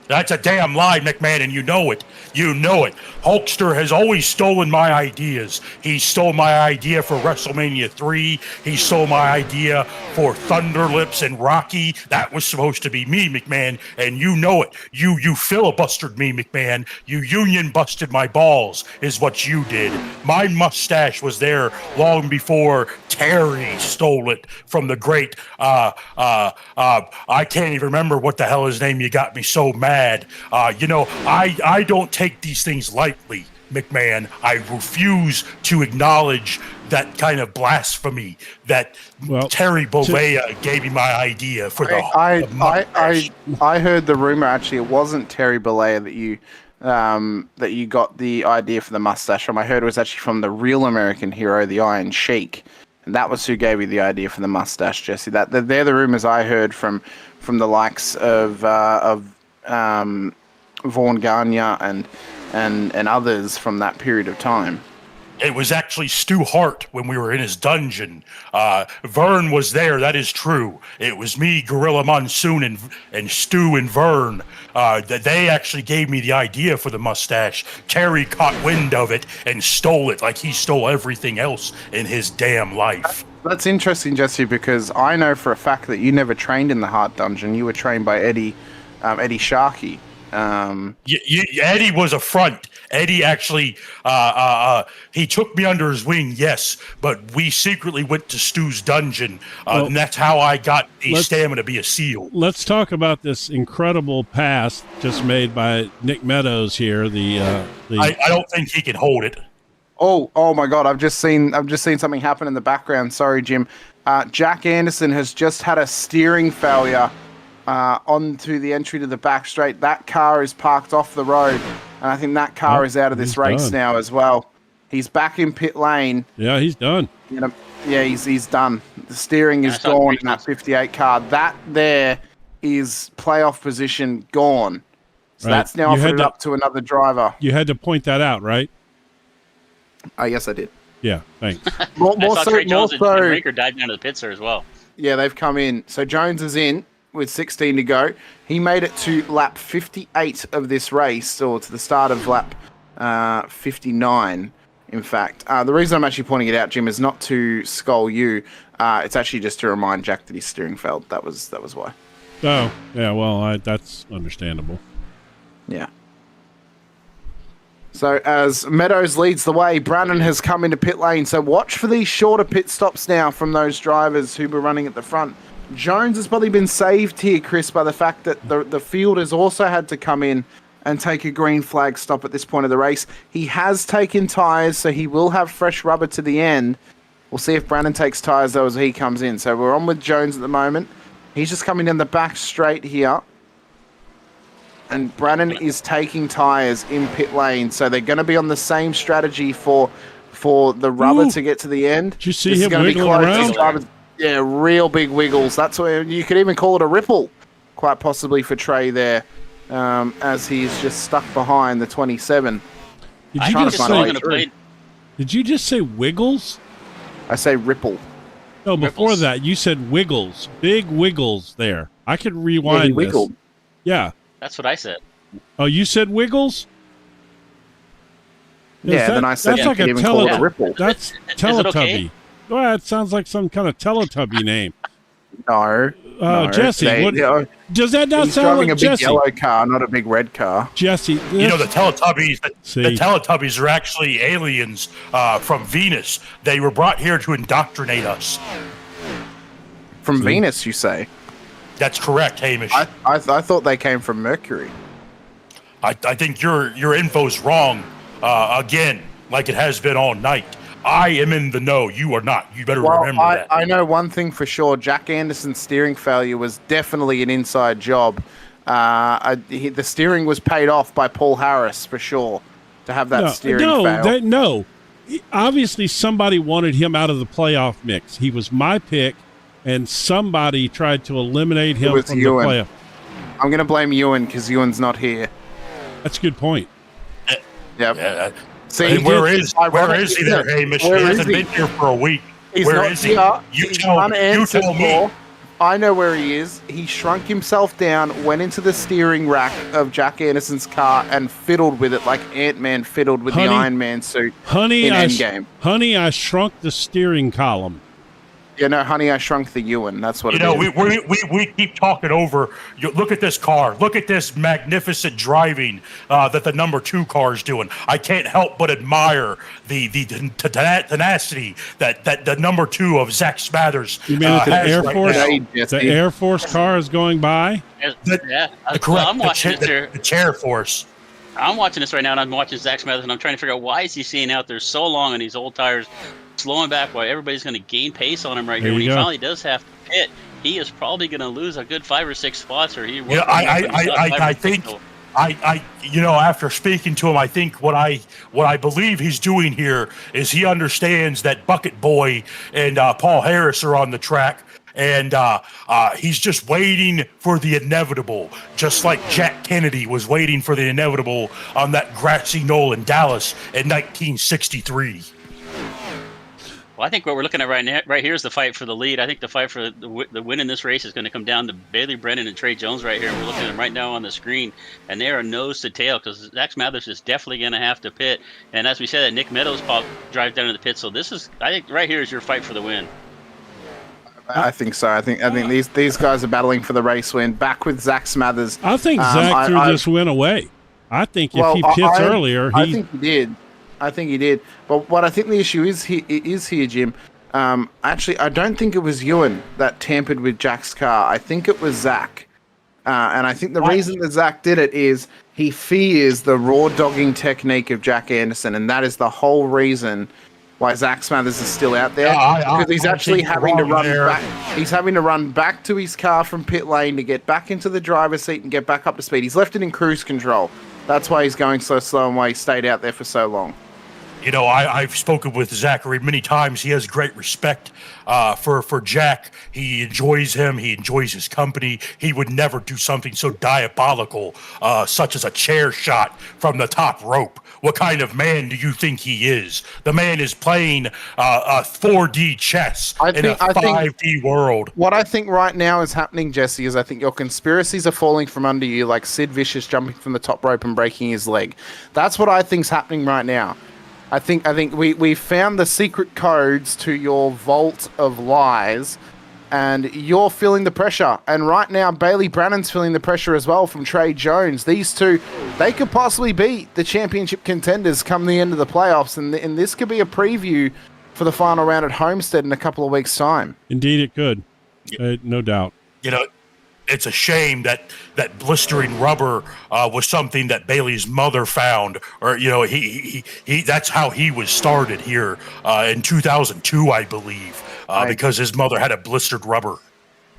That's a damn lie, McMahon, and you know it. You know it. Hulkster has always stolen my ideas. He stole my idea for WrestleMania 3. He stole my idea for Thunderlips and Rocky. That was supposed to be me, McMahon, and you know it. You filibustered me, McMahon. You union busted my balls is what you did. My mustache was there long before Terry stole it from the great, I can't even remember what the hell his name. You got me so mad. I don't take these things lightly, McMahon. I refuse to acknowledge that kind of blasphemy that Terry Bollea gave me my idea for the I heard the rumor, actually it wasn't Terry Bollea that you got the idea for the mustache from. I heard it was actually from the real American hero, the Iron Sheik. And that was who gave you the idea for the mustache, Jesse. They're the rumors I heard from the likes of Vaughn Gagne and others from that period of time. It was actually Stu Hart when we were in his dungeon. Vern was there, that is true. It was me, Gorilla Monsoon, and Stu and Vern. That they actually gave me the idea for the mustache. Terry caught wind of it and stole it like he stole everything else in his damn life. That's interesting, Jesse, because I know for a fact that you never trained in the Hart Dungeon. You were trained by Eddie Sharkey. Eddie was a front. Eddie actually, he took me under his wing, yes, but we secretly went to Stu's dungeon, and that's how I got the stamina to be a SEAL. Let's talk about this incredible pass just made by Nick Meadows here. I don't think he can hold it. Oh my God! I've just seen something happen in the background. Sorry, Jim. Jack Anderson has just had a steering failure onto the entry to the back straight. That car is parked off the road, and I think that car is out of this race now as well. He's back in pit lane. Yeah, he's done. Yeah, he's done. The steering is gone in that 58 car. That there is playoff position gone. So that's now offered up to another driver. You had to point that out, right? Yes, I did. Yeah, thanks. more so, Raker died down to the pits there as well. Yeah, they've come in. So Jones is in with 16 to go. He made it to lap 58 of this race, or to the start of lap 59, in fact. The reason I'm actually pointing it out, Jim, is not to scold you. It's actually just to remind Jack that his steering failed. That was why. Oh, yeah, well, that's understandable. Yeah. So as Meadows leads the way, Brannon has come into pit lane. So watch for these shorter pit stops now from those drivers who were running at the front. Jones has probably been saved here, Chris, by the fact that the field has also had to come in and take a green flag stop at this point of the race. He has taken tyres, so he will have fresh rubber to the end. We'll see if Brannon takes tyres, though, as he comes in. So we're on with Jones at the moment. He's just coming down the back straight here. And Brannon is taking tyres in pit lane, so they're going to be on the same strategy for the rubber to get to the end. Did you see him wiggling around? Yeah, real big wiggles. That's where you could even call it a ripple, quite possibly, for Trey there, as he's just stuck behind the 27. Did you just say wiggles? I say Ripple. No, before Ripples. that, you said Wiggles. Big Wiggles there. I could Yeah, he rewind this. wiggled. Yeah. That's what I said. Oh, you said Wiggles? Yeah, then I said that's you like could a even call it a Yeah. Ripple. That's Is it Teletubby. okay? Well, it sounds like some kind of Teletubby name. No. No. Jesse, does that not he's sound driving like a big Jesse? yellow car, not a big red car. Jesse, You know, the Teletubbies. See. The Teletubbies are actually aliens from Venus. They were brought here to indoctrinate us. From Venus, you say? That's correct, Hamish. I thought they came from Mercury. I think your info's wrong again, like it has been all night. I am in the know. You are not. You better remember that. I know one thing for sure. Jack Anderson's steering failure was definitely an inside job. The steering was paid off by Paul Harris for sure to have that steering fail. No. Obviously, somebody wanted him out of the playoff mix. He was my pick, and somebody tried to eliminate him from the playoff. I'm going to blame Ewan because Ewan's not here. That's a good point. Yep. Yeah. See, where is he there, Hamish? He hasn't been here for a week. Where is he? You tell me. I know where he is. He shrunk himself down, went into the steering rack of Jack Anderson's car, and fiddled with it like Ant-Man fiddled with the Iron Man suit in Endgame. Honey, I shrunk the steering column. Yeah, no, honey, I shrunk the Ewan. That's what it is. We keep talking over. Look at this car. Look at this magnificent driving that the number 2 car is doing. I can't help but admire the tenacity that the number 2 of Zach Smathers. You mean that the Air Force? now. The Air Force car is going by. Correct. I'm watching the chair force. I'm watching this right now, and I'm watching Zach Smathers, and I'm trying to figure out why is he staying out there so long on these old tires, slowing back while everybody's going to gain pace on him right here. When he finally does have to pit, he is probably going to lose a good 5 or 6 spots, or he. Yeah, I think. After speaking to him, I think what I believe he's doing here is he understands that Bucket Boy and Paul Harris are on the track. And he's just waiting for the inevitable, just like Jack Kennedy was waiting for the inevitable on that grassy knoll in Dallas in 1963. Well, I think what we're looking at right here is the fight for the lead. I think the fight for the win in this race is going to come down to Bailey Brennan and Trey Jones right here. And we're looking at them right now on the screen, and they are nose to tail because Zach Smathers is definitely going to have to pit. And as we said, that Nick Meadows drives down to the pit. So I think right here is your fight for the win. I think so. I think these guys are battling for the race win. Back with Zach Smathers. I think Zach threw this win away. I think if he pits earlier, I think he did. But what I think the issue is here, Jim. Actually, I don't think it was Ewan that tampered with Jack's car. I think it was Zach. And I think the reason that Zach did it is he fears the raw dogging technique of Jack Anderson, and that is the whole reason why Zach Smathers is still out there, because he's actually having to run back. He's having to run back to his car from pit lane to get back into the driver's seat and get back up to speed. He's left it in cruise control. That's why he's going so slow and why he stayed out there for so long. I've spoken with Zachary many times. He has great respect for Jack. He enjoys him. He enjoys his company. He would never do something so diabolical, such as a chair shot from the top rope. What kind of man do you think he is? The man is playing 4D chess in a 5D world. What I think right now is happening, Jesse, is I think your conspiracies are falling from under you, like Sid Vicious jumping from the top rope and breaking his leg. That's what I think's happening right now. I think we found the secret codes to your vault of lies, and you're feeling the pressure. And right now, Bailey Brannan's feeling the pressure as well from Trey Jones. These two, they could possibly be the championship contenders come the end of the playoffs, and this could be a preview for the final round at Homestead in a couple of weeks' time. Indeed, it could. No doubt. It's a shame that blistering rubber was something that Bailey's mother found, or he that's how he was started here in 2002, I believe, because his mother had a blistered rubber.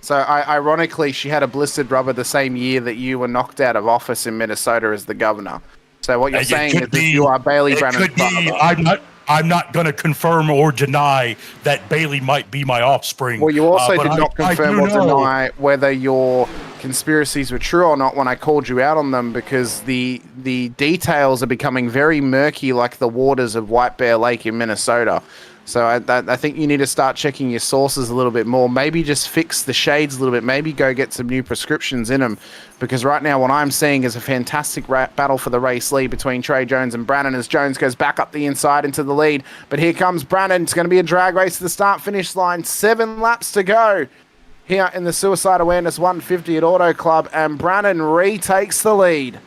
So ironically, she had a blistered rubber the same year that you were knocked out of office in Minnesota as the governor. So what you're saying is that you are Bailey Brannan's father. I'm not going to confirm or deny that Bailey might be my offspring. Well, you also did not confirm or deny whether your conspiracies were true or not when I called you out on them, because the details are becoming very murky, like the waters of White Bear Lake in Minnesota. So I think you need to start checking your sources a little bit more. Maybe just fix the shades a little bit. Maybe go get some new prescriptions in them. Because right now what I'm seeing is a fantastic battle for the race lead between Trey Jones and Brannon as Jones goes back up the inside into the lead. But here comes Brannon. It's going to be a drag race to the start-finish line. 7 laps to go here in the Suicide Awareness 150 at Auto Club. And Brannon retakes the lead.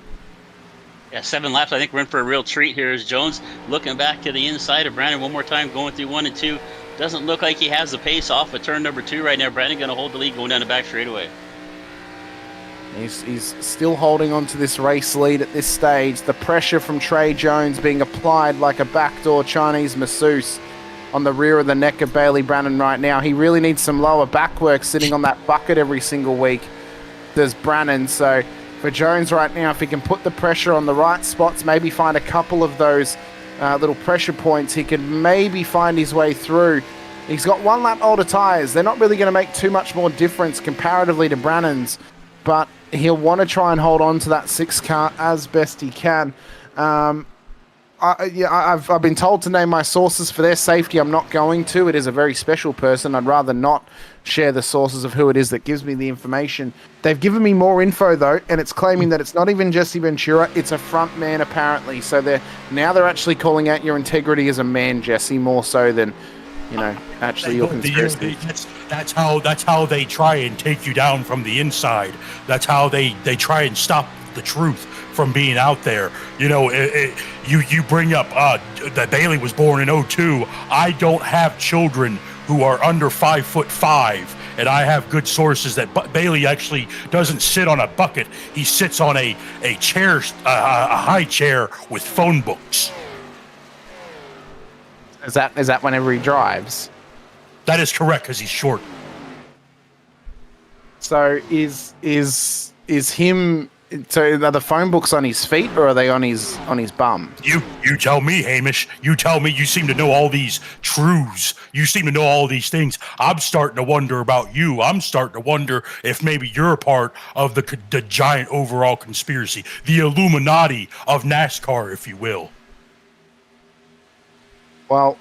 Yeah, 7 laps. I think we're in for a real treat here as Jones looking back to the inside of Brandon one more time, going through 1 and 2. Doesn't look like he has the pace off of turn number 2 right now. Brandon going to hold the lead going down the back straightaway. He's still holding on to this race lead at this stage. The pressure from Trey Jones being applied like a backdoor Chinese masseuse on the rear of the neck of Bailey Brannon right now. He really needs some lower back work sitting on that bucket every single week. There's Brannon, so for Jones right now, if he can put the pressure on the right spots, maybe find a couple of those little pressure points, he can maybe find his way through. He's got 1 lap older tyres. They're not really going to make too much more difference comparatively to Brannon's, but he'll want to try and hold on to that 6 car as best he can. I've been told to name my sources for their safety. I'm not going to. It is a very special person. I'd rather not share the sources of who it is that gives me the information. They've given me more info, though, and it's claiming that it's not even Jesse Ventura. It's a front man, apparently. So they're actually calling out your integrity as a man, Jesse, more so than, actually your conspiracy. That's how they try and take you down from the inside. That's how they try and stop the truth from being out there. You bring up that Bailey was born in 2002. I don't have children who are under 5'5", and I have good sources that Bailey actually doesn't sit on a bucket. He sits on a chair, a high chair with phone books. Is that whenever he drives? That is correct, because he's short. So is him? So are the phone books on his feet or are they on his bum? You tell me, Hamish. You tell me. You seem to know all these truths. You seem to know all these things. I'm starting to wonder about you. I'm starting to wonder if maybe you're a part of the giant overall conspiracy, the Illuminati of NASCAR, if you will. Well,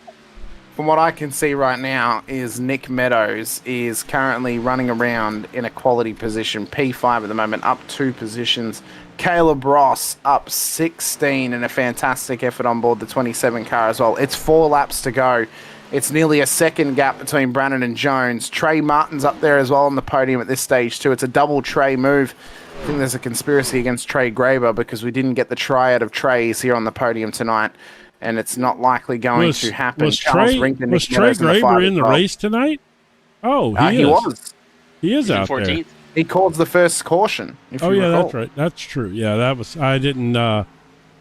from what I can see right now is Nick Meadows is currently running around in a quality position, P5 at the moment, up 2 positions. Caleb Ross up 16 in a fantastic effort on board the 27 car as well. It's 4 laps to go. It's nearly a second gap between Brannon and Jones. Trey Martin's up there as well on the podium at this stage too. It's a double Trey move. I think there's a conspiracy against Trey Graber because we didn't get the triad of Treys here on the podium tonight. And it's not likely going to happen. Was Trey Graber in the race tonight? Oh, he was. He is out 14th. There. He called the first caution. Oh, yeah, recall. That's right. That's true. Yeah, that was. I didn't have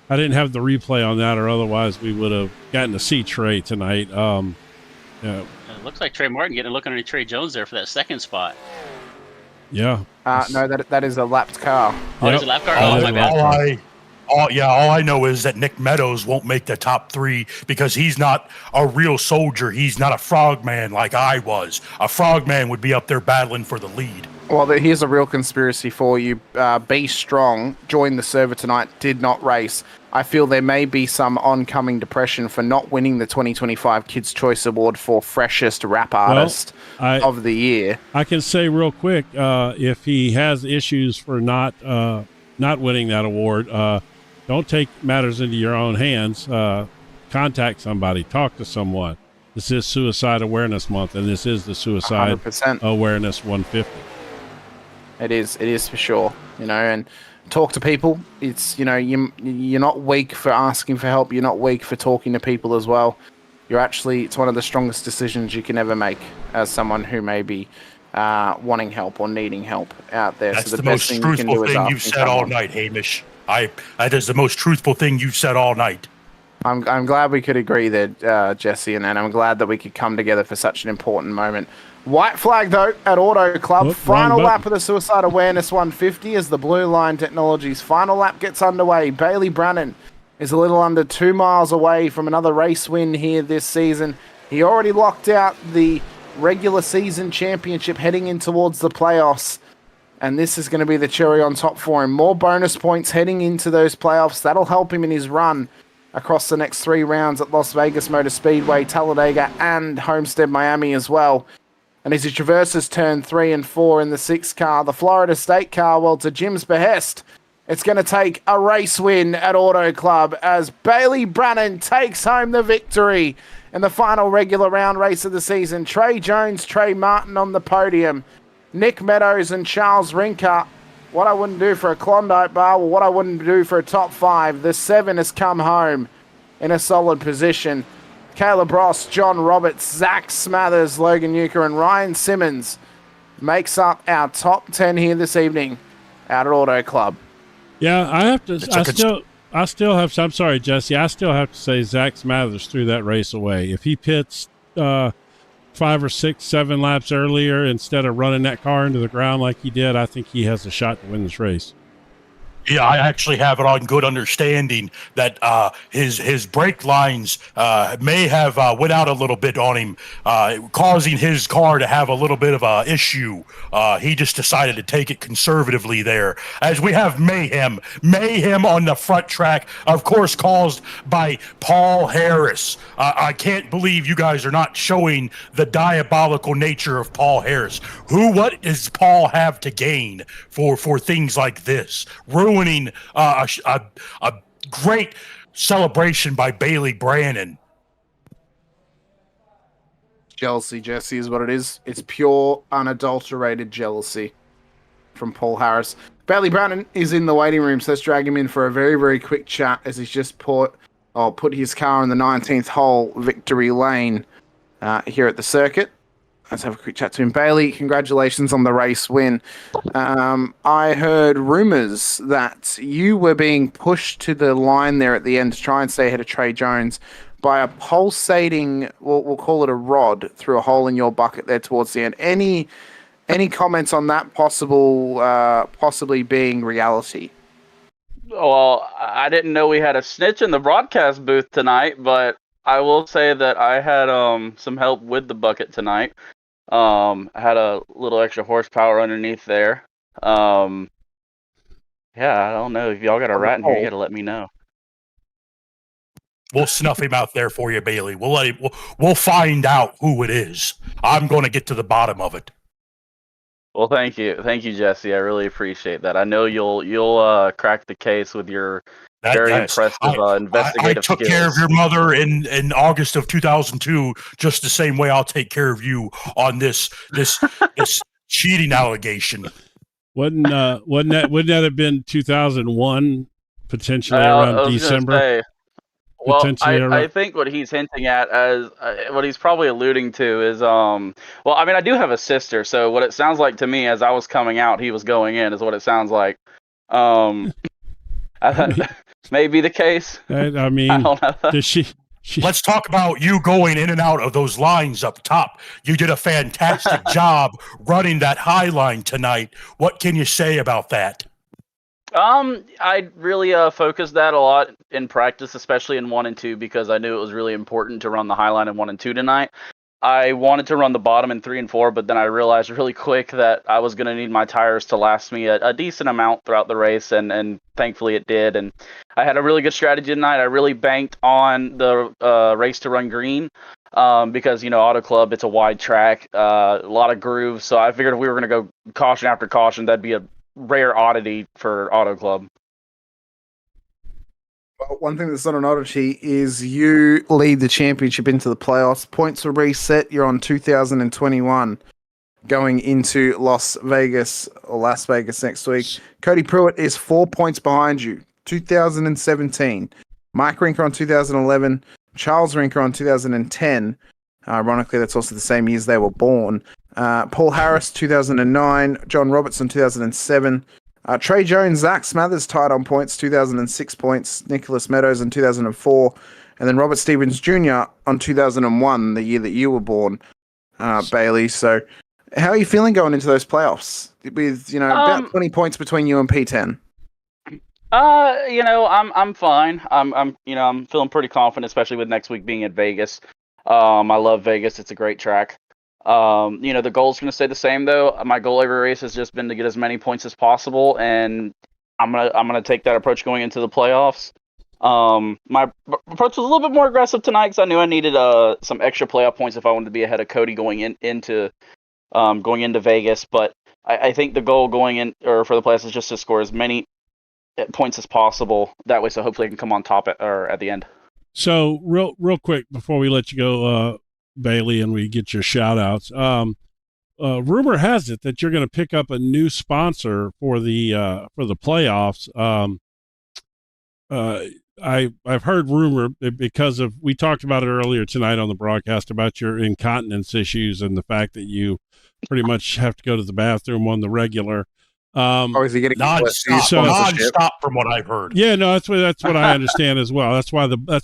the replay on that, or otherwise we would have gotten to see Trey tonight. Yeah. It looks like Trey Martin getting a look underneath Trey Jones there for that second spot. Yeah. No, that is a lapped car. Oh, it's a lapped car. Oh, my bad. All I know is that Nick Meadows won't make the top 3 because he's not a real soldier. He's not a frogman like I was. A frogman would be up there battling for the lead. Well, here's a real conspiracy for you. Be Strong joined the server tonight, did not race. I feel there may be some oncoming depression for not winning the 2025 Kids' Choice Award for Freshest Rap Artist of the Year. I can say real quick, if he has issues for not winning that award, don't take matters into your own hands. Contact somebody. Talk to someone. This is Suicide Awareness Month, and this is the Suicide 100%. Awareness 150. It is for sure. And talk to people. It's you're not weak for asking for help. You're not weak for talking to people as well. It's one of the strongest decisions you can ever make as someone who may be wanting help or needing help out there. That's so the most truthful thing you've said all night, Hamish. That is the most truthful thing you've said all night. I'm glad we could agree there, Jesse, and I'm glad that we could come together for such an important moment. White flag, though, at Auto Club. Final lap of the Suicide Awareness 150 as the Blue Line Technologies final lap gets underway. Bailey Brannon is a little under 2 miles away from another race win here this season. He already locked out the regular season championship heading in towards the playoffs. And this is going to be the cherry on top for him. More bonus points heading into those playoffs. That'll help him in his run across the next 3 rounds at Las Vegas Motor Speedway, Talladega, and Homestead, Miami as well. And as he traverses turn 3 and 4 in the 6 car, the Florida State car, well, to Jim's behest, it's going to take a race win at Auto Club as Bailey Brannon takes home the victory in the final regular round race of the season. Trey Jones, Trey Martin on the podium. Nick Meadows and Charles Rinker. What I wouldn't do for a Klondike bar, well, what I wouldn't do for a top 5. The 7 has come home in a solid position. Caleb Ross, John Roberts, Zach Smathers, Logan Euchre, and Ryan Simmons makes up our top 10 here this evening out at Auto Club. Yeah, I have to. I still have. I'm sorry, Jesse. I still have to say Zach Smathers threw that race away. If he pits 5 or 6, 7 laps earlier instead of running that car into the ground like he did, I think he has a shot to win this race. Yeah, I actually have it on good understanding that his brake lines may have went out a little bit on him, causing his car to have a little bit of a issue. He just decided to take it conservatively there. As we have mayhem on the front track, of course, caused by Paul Harris. I can't believe you guys are not showing the diabolical nature of Paul Harris. What does Paul have to gain for things like this? Ruining a great celebration by Bailey Brannon. Jealousy, Jesse, is what it is. It's pure, unadulterated jealousy from Paul Harris. Bailey Brannon is in the waiting room, so let's drag him in for a very, very quick chat as he's just put his car in the 19th hole victory lane here at the circuit. Let's have a quick chat to him. Bailey, congratulations on the race win. I heard rumors that you were being pushed to the line there at the end to try and stay ahead of Trey Jones by a pulsating, we'll call it a rod, through a hole in your bucket there towards the end. Any comments on that possibly being reality? Well, I didn't know we had a snitch in the broadcast booth tonight, but I will say that I had some help with the bucket tonight. I had a little extra horsepower underneath there. Yeah, I don't know. If y'all got a rat in here, you gotta let me know. We'll snuff him out there for you, Bailey. We'll find out who it is. I'm going to get to the bottom of it. Well, thank you, Jesse. I really appreciate that. I know you'll crack the case with your very impressive investigative I took skills. care of your mother in August of 2002, just the same way I'll take care of you on this cheating allegation. Wouldn't that have been 2001 potentially around December? Well, I think what he's hinting at, as what he's probably alluding to, is well, I mean, I do have a sister, so what it sounds like to me, as I was coming out, he was going in, is what it sounds like. May be the case. I mean, I don't know. Does she? Let's talk about you going in and out of those lines up top. You did a fantastic job running that high line tonight. What can you say about that? I really focused that a lot in practice, especially in 1 and 2, because I knew it was really important to run the high line in 1 and 2 tonight. I wanted to run the bottom in 3 and 4, but then I realized really quick that I was going to need my tires to last me a decent amount throughout the race, and thankfully it did. And I had a really good strategy tonight. I really banked on the race to run green because, Auto Club, it's a wide track, a lot of grooves. So I figured if we were going to go caution after caution, that'd be a rare oddity for Auto Club. Well, one thing that's not an oddity is you lead the championship into the playoffs. Points were reset. You're on 2021 going into Las Vegas next week. Cody Pruitt is 4 points behind you. 2017. Mike Rinker on 2011. Charles Rinker on 2010. Ironically, that's also the same years they were born. Paul Harris, 2009. John Robertson, 2007. Trey Jones, Zach Smathers tied on points, 2006 points. Nicholas Meadows in 2004. And then Robert Stevens Jr. on 2001, the year that you were born, Bailey. So how are you feeling going into those playoffs with, about 20 points between you and P10? I'm fine. I'm feeling pretty confident, especially with next week being at Vegas. I love Vegas. It's a great track. The goal's going to stay the same though. My goal every race has just been to get as many points as possible, and I'm gonna take that approach going into the playoffs. My approach was a little bit more aggressive tonight because I knew I needed some extra playoff points if I wanted to be ahead of Cody going into Vegas. But I think the goal going in or for the playoffs is just to score as many points as possible. That way, so hopefully I can come on top at the end. So real quick before we let you go, Bailey, and we get your shout outs. Rumor has it that you're going to pick up a new sponsor for the playoffs. I've heard rumor because of, we talked about it earlier tonight on the broadcast about your incontinence issues and the fact that you pretty much have to go to the bathroom on the regular. Is he getting non-stop from what I've heard? Yeah, no, that's what I understand as well. That's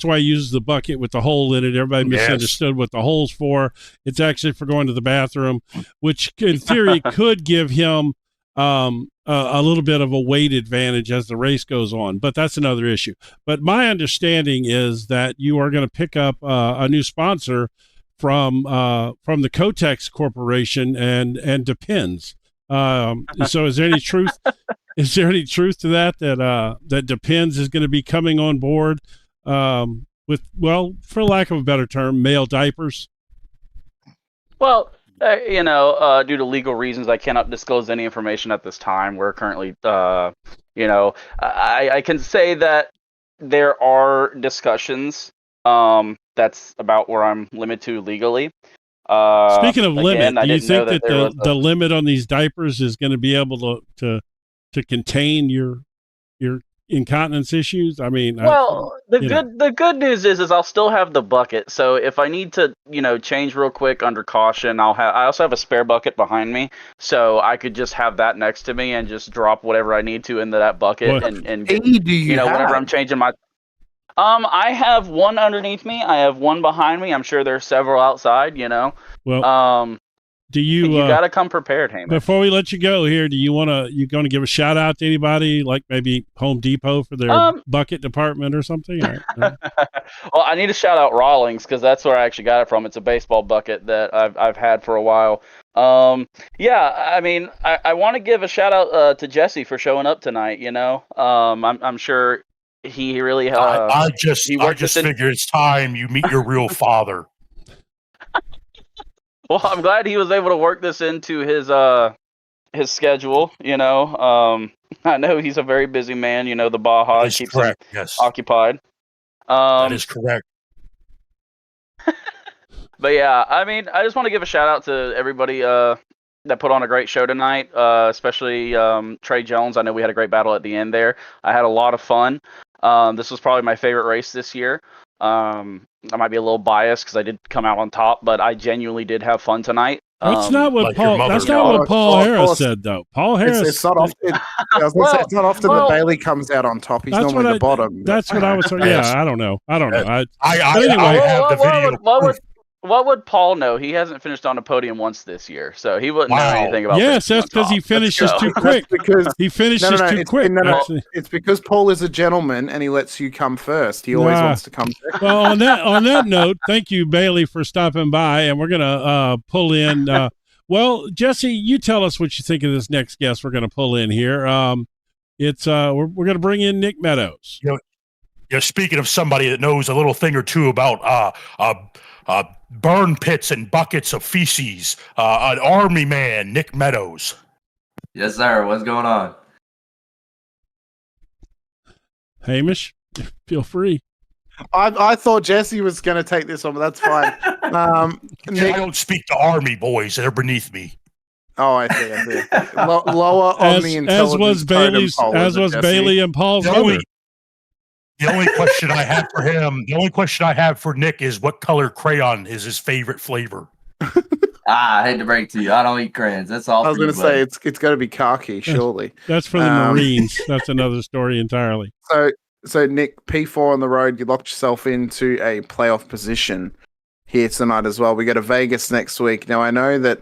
why he uses the bucket with the hole in it. Everybody misunderstood what the hole's for. It's actually for going to the bathroom, which in theory could give him a little bit of a weight advantage as the race goes on, but that's another issue. But my understanding is that you are going to pick up a new sponsor from the Kotex Corporation and Depends. So is there any truth? Is there any truth to that Depends is going to be coming on board with, well, for lack of a better term, male diapers? Well, due to legal reasons, I cannot disclose any information at this time. We're currently, I can say that there are discussions. That's about where I'm limited to legally. Speaking of limit, do you think that the limit on these diapers is going to be able to contain your incontinence issues? I mean, the good news is I'll still have the bucket. So if I need to, change real quick under caution, I also have a spare bucket behind me, so I could just have that next to me and just drop whatever I need to into that bucket and whenever I'm changing my. I have one underneath me. I have one behind me. I'm sure there's several outside. Well, do you got to come prepared, Hamish. Before we let you go here, you going to give a shout out to anybody, like maybe Home Depot for their bucket department or something? Well, I need to shout out Rawlings because that's where I actually got it from. It's a baseball bucket that I've had for a while. I mean, I want to give a shout out to Jesse for showing up tonight. I'm sure. He really. I just figured it's time you meet your real father. Well, I'm glad he was able to work this into his schedule. I know he's a very busy man. The Baja keeps him occupied. That is correct. But yeah, I mean, I just want to give a shout out to everybody that put on a great show tonight, especially Trey Jones. I know we had a great battle at the end there. I had a lot of fun. This was probably my favorite race this year. I might be a little biased because I did come out on top, but I genuinely did have fun tonight. That's not what Paul Harris said, though. Paul Harris. It's not often. It's not often that Bailey comes out on top. He's normally the bottom. That's what I was. Yeah, I don't know. I have the video. What would Paul know? He hasn't finished on a podium once this year, so he wouldn't know anything about. Yes, that's because he finishes too quick. He finishes too quick. It's because Paul is a gentleman and he lets you come first. He always wants to come second. Well, on that note, thank you, Bailey, for stopping by, and we're gonna pull in. Well, Jesse, you tell us what you think of this next guest we're gonna pull in here. It's we're gonna bring in Nick Meadows. Speaking of somebody that knows a little thing or two about burn pits and buckets of feces, an Army man, Nick Meadows. Yes, sir. What's going on? Hamish, feel free. I thought Jesse was going to take this one, but that's fine. Nick, I don't speak to Army boys; they're beneath me. Oh, I see. Lower on the intelligence as was Bailey and Paul's brother. The only question I have for him, the only question I have for Nick is what color crayon is his favorite flavor? I hate to break to you. I don't eat crayons. That's all. I was going to say it's got to be khaki, surely. That's for the Marines. That's another story entirely. So Nick, P4 on the road, you locked yourself into a playoff position here tonight as well. We go to Vegas next week. Now, I know that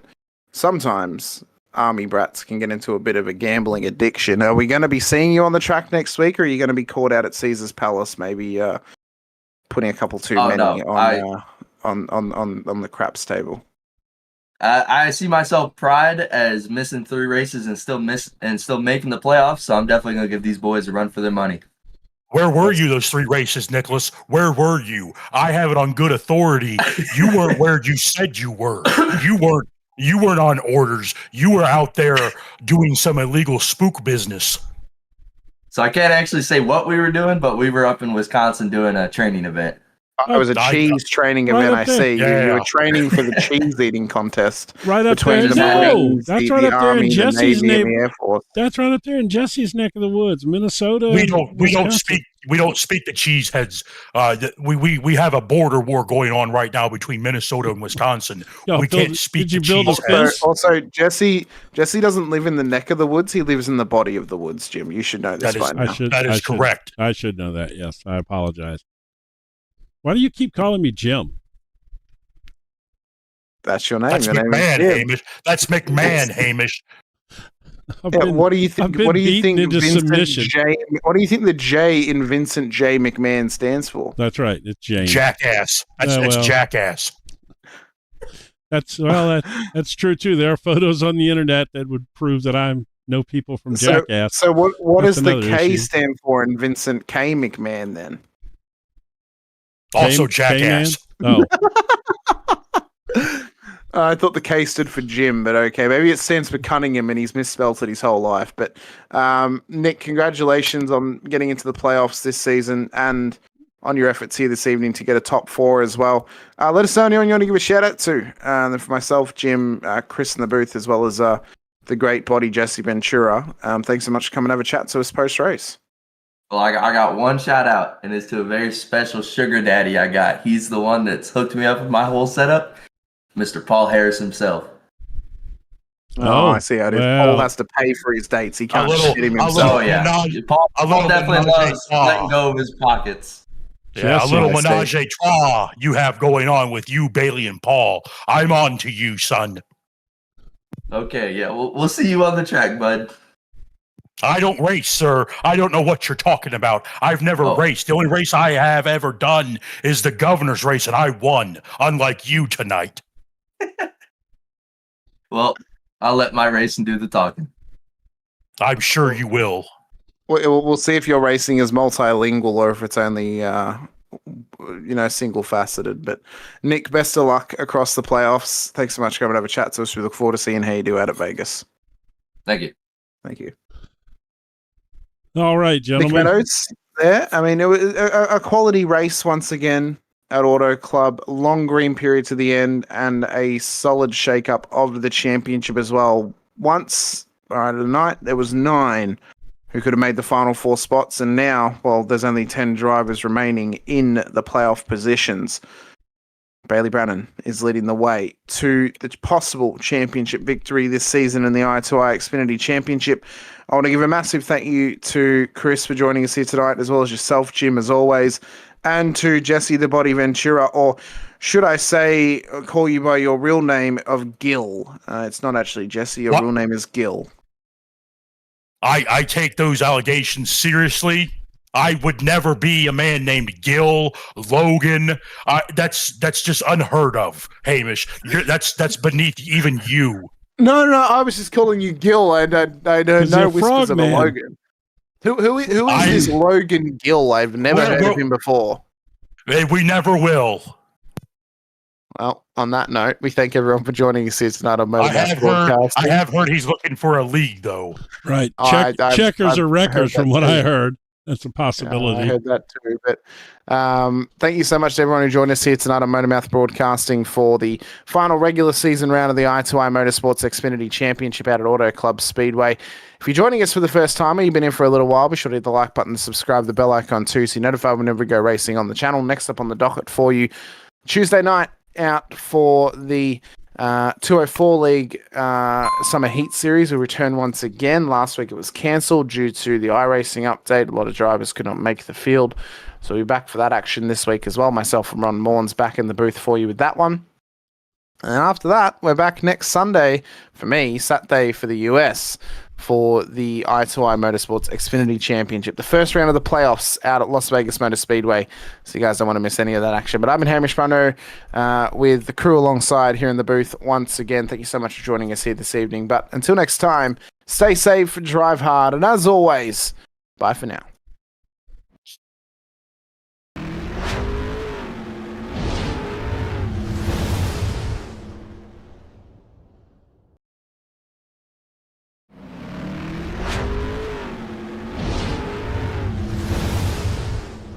sometimes Army brats can get into a bit of a gambling addiction. Are we going to be seeing you on the track next week, or are you going to be caught out at Caesar's Palace, maybe putting a couple too many on the craps table? I see myself pride as missing 3 races and still making the playoffs. So I'm definitely going to give these boys a run for their money. Where were you those 3 races, Nicholas? Where were you? I have it on good authority. You weren't where you said you were. You weren't on orders. You were out there doing some illegal spook business. So I can't actually say what we were doing, but we were up in Wisconsin doing a training event. It was a cheese training event. I see. Yeah. You were training for the cheese eating contest. Right up there. between the Marines, That's the right up there in Army, the Jesse's Navy, name. and the Air Force. That's right up there in Jesse's neck of the woods, Minnesota. We don't speak the cheeseheads. We have a border war going on right now between Minnesota and Wisconsin. We can't speak. Did you the build a cheeseheads. fence? Also, Jesse doesn't live in the neck of the woods. He lives in the body of the woods, Jim. You should know this by now. That is correct. I should know that. Yes, I apologize. Why do you keep calling me Jim? That's your name. That's Your name is McMahon, Jim. Hamish. That's McMahon, Hamish. What do you think? What do you think? Into submission. What do you think the J in Vincent J. McMahon stands for? That's right. It's James. Jackass. That's jackass. That's true too. There are photos on the internet that would prove that I know people from Jackass. So what does the K issue. stand for in Vincent K. McMahon then? Also jackass. Oh. I thought the K stood for Jim, but okay. Maybe it stands for Cunningham and he's misspelled it his whole life. But Nick, congratulations on getting into the playoffs this season and on your efforts here this evening to get a top 4 as well. Let us know anyone you want to give a shout out to. And then for myself, Jim, Chris in the booth, as well as the great body Jesse Ventura. Thanks so much for coming over chat to us post-race. Well, I got one shout out, and it's to a very special sugar daddy I got. He's the one that's hooked me up with my whole setup, Mr. Paul Harris himself. Oh, I see how it is. Paul has to pay for his dates. He can't shit him himself. Oh, yeah. Paul definitely loves letting go of his pockets. Yeah, a little menage a trois you have going on with you, Bailey, and Paul. I'm on to you, son. Okay, yeah. We'll see you on the track, bud. I don't race, sir. I don't know what you're talking about. I've never raced. The only race I have ever done is the governor's race, and I won, unlike you tonight. Well, I'll let my racing do the talking. I'm sure you will. We'll see if your racing is multilingual or if it's only, single-faceted. But Nick, best of luck across the playoffs. Thanks so much for coming over chat to us. We look forward to seeing how you do out at Vegas. Thank you. Thank you. All right, gentlemen. Nick Meadows there. I mean, it was a quality race once again at Auto Club. Long green period to the end and a solid shake-up of the championship as well. Once, tonight, there was 9 who could have made the final 4 spots. And now, there's only 10 drivers remaining in the playoff positions. Bailey Brannon is leading the way to the possible championship victory this season in the I2I Xfinity Championship. I want to give a massive thank you to Chris for joining us here tonight, as well as yourself, Jim, as always, and to Jesse the Body Ventura, or should I say, call you by your real name of Gil. It's not actually Jesse. Your real name is Gil. I take those allegations seriously. I would never be a man named Gil, Logan. That's just unheard of, Hamish. That's beneath even you. No, I was just calling you Gil, and I don't know whispers of a Logan. Who is this Logan Gil? I've never heard of him before. We never will. Well, on that note, we thank everyone for joining us here tonight on MotorMouth Broadcasting. I have heard he's looking for a league, though. Right. Checkers or wreckers, from what I heard. That's a possibility. I heard that too. But thank you so much to everyone who joined us here tonight on MotorMouth Broadcasting for the final regular season round of the I2I Motorsports Xfinity Championship out at Auto Club Speedway. If you're joining us for the first time or you've been in for a little while, be sure to hit the like button and subscribe, the bell icon too, so you're notified whenever we go racing on the channel. Next up on the docket for you, Tuesday night out for the 204 League Summer Heat Series will return once again. Last week it was cancelled due to the iRacing update. A lot of drivers could not make the field. So we'll be back for that action this week as well. Myself and Ron Morns back in the booth for you with that one. And after that, we're back next Sunday for me, Saturday for the US, for the I2I Motorsports Xfinity Championship. The first round of the playoffs out at Las Vegas Motor Speedway. So you guys don't want to miss any of that action. But I've been Hamish Brunner with the crew alongside here in the booth once again. Thank you so much for joining us here this evening. But until next time, stay safe, drive hard, and as always, bye for now.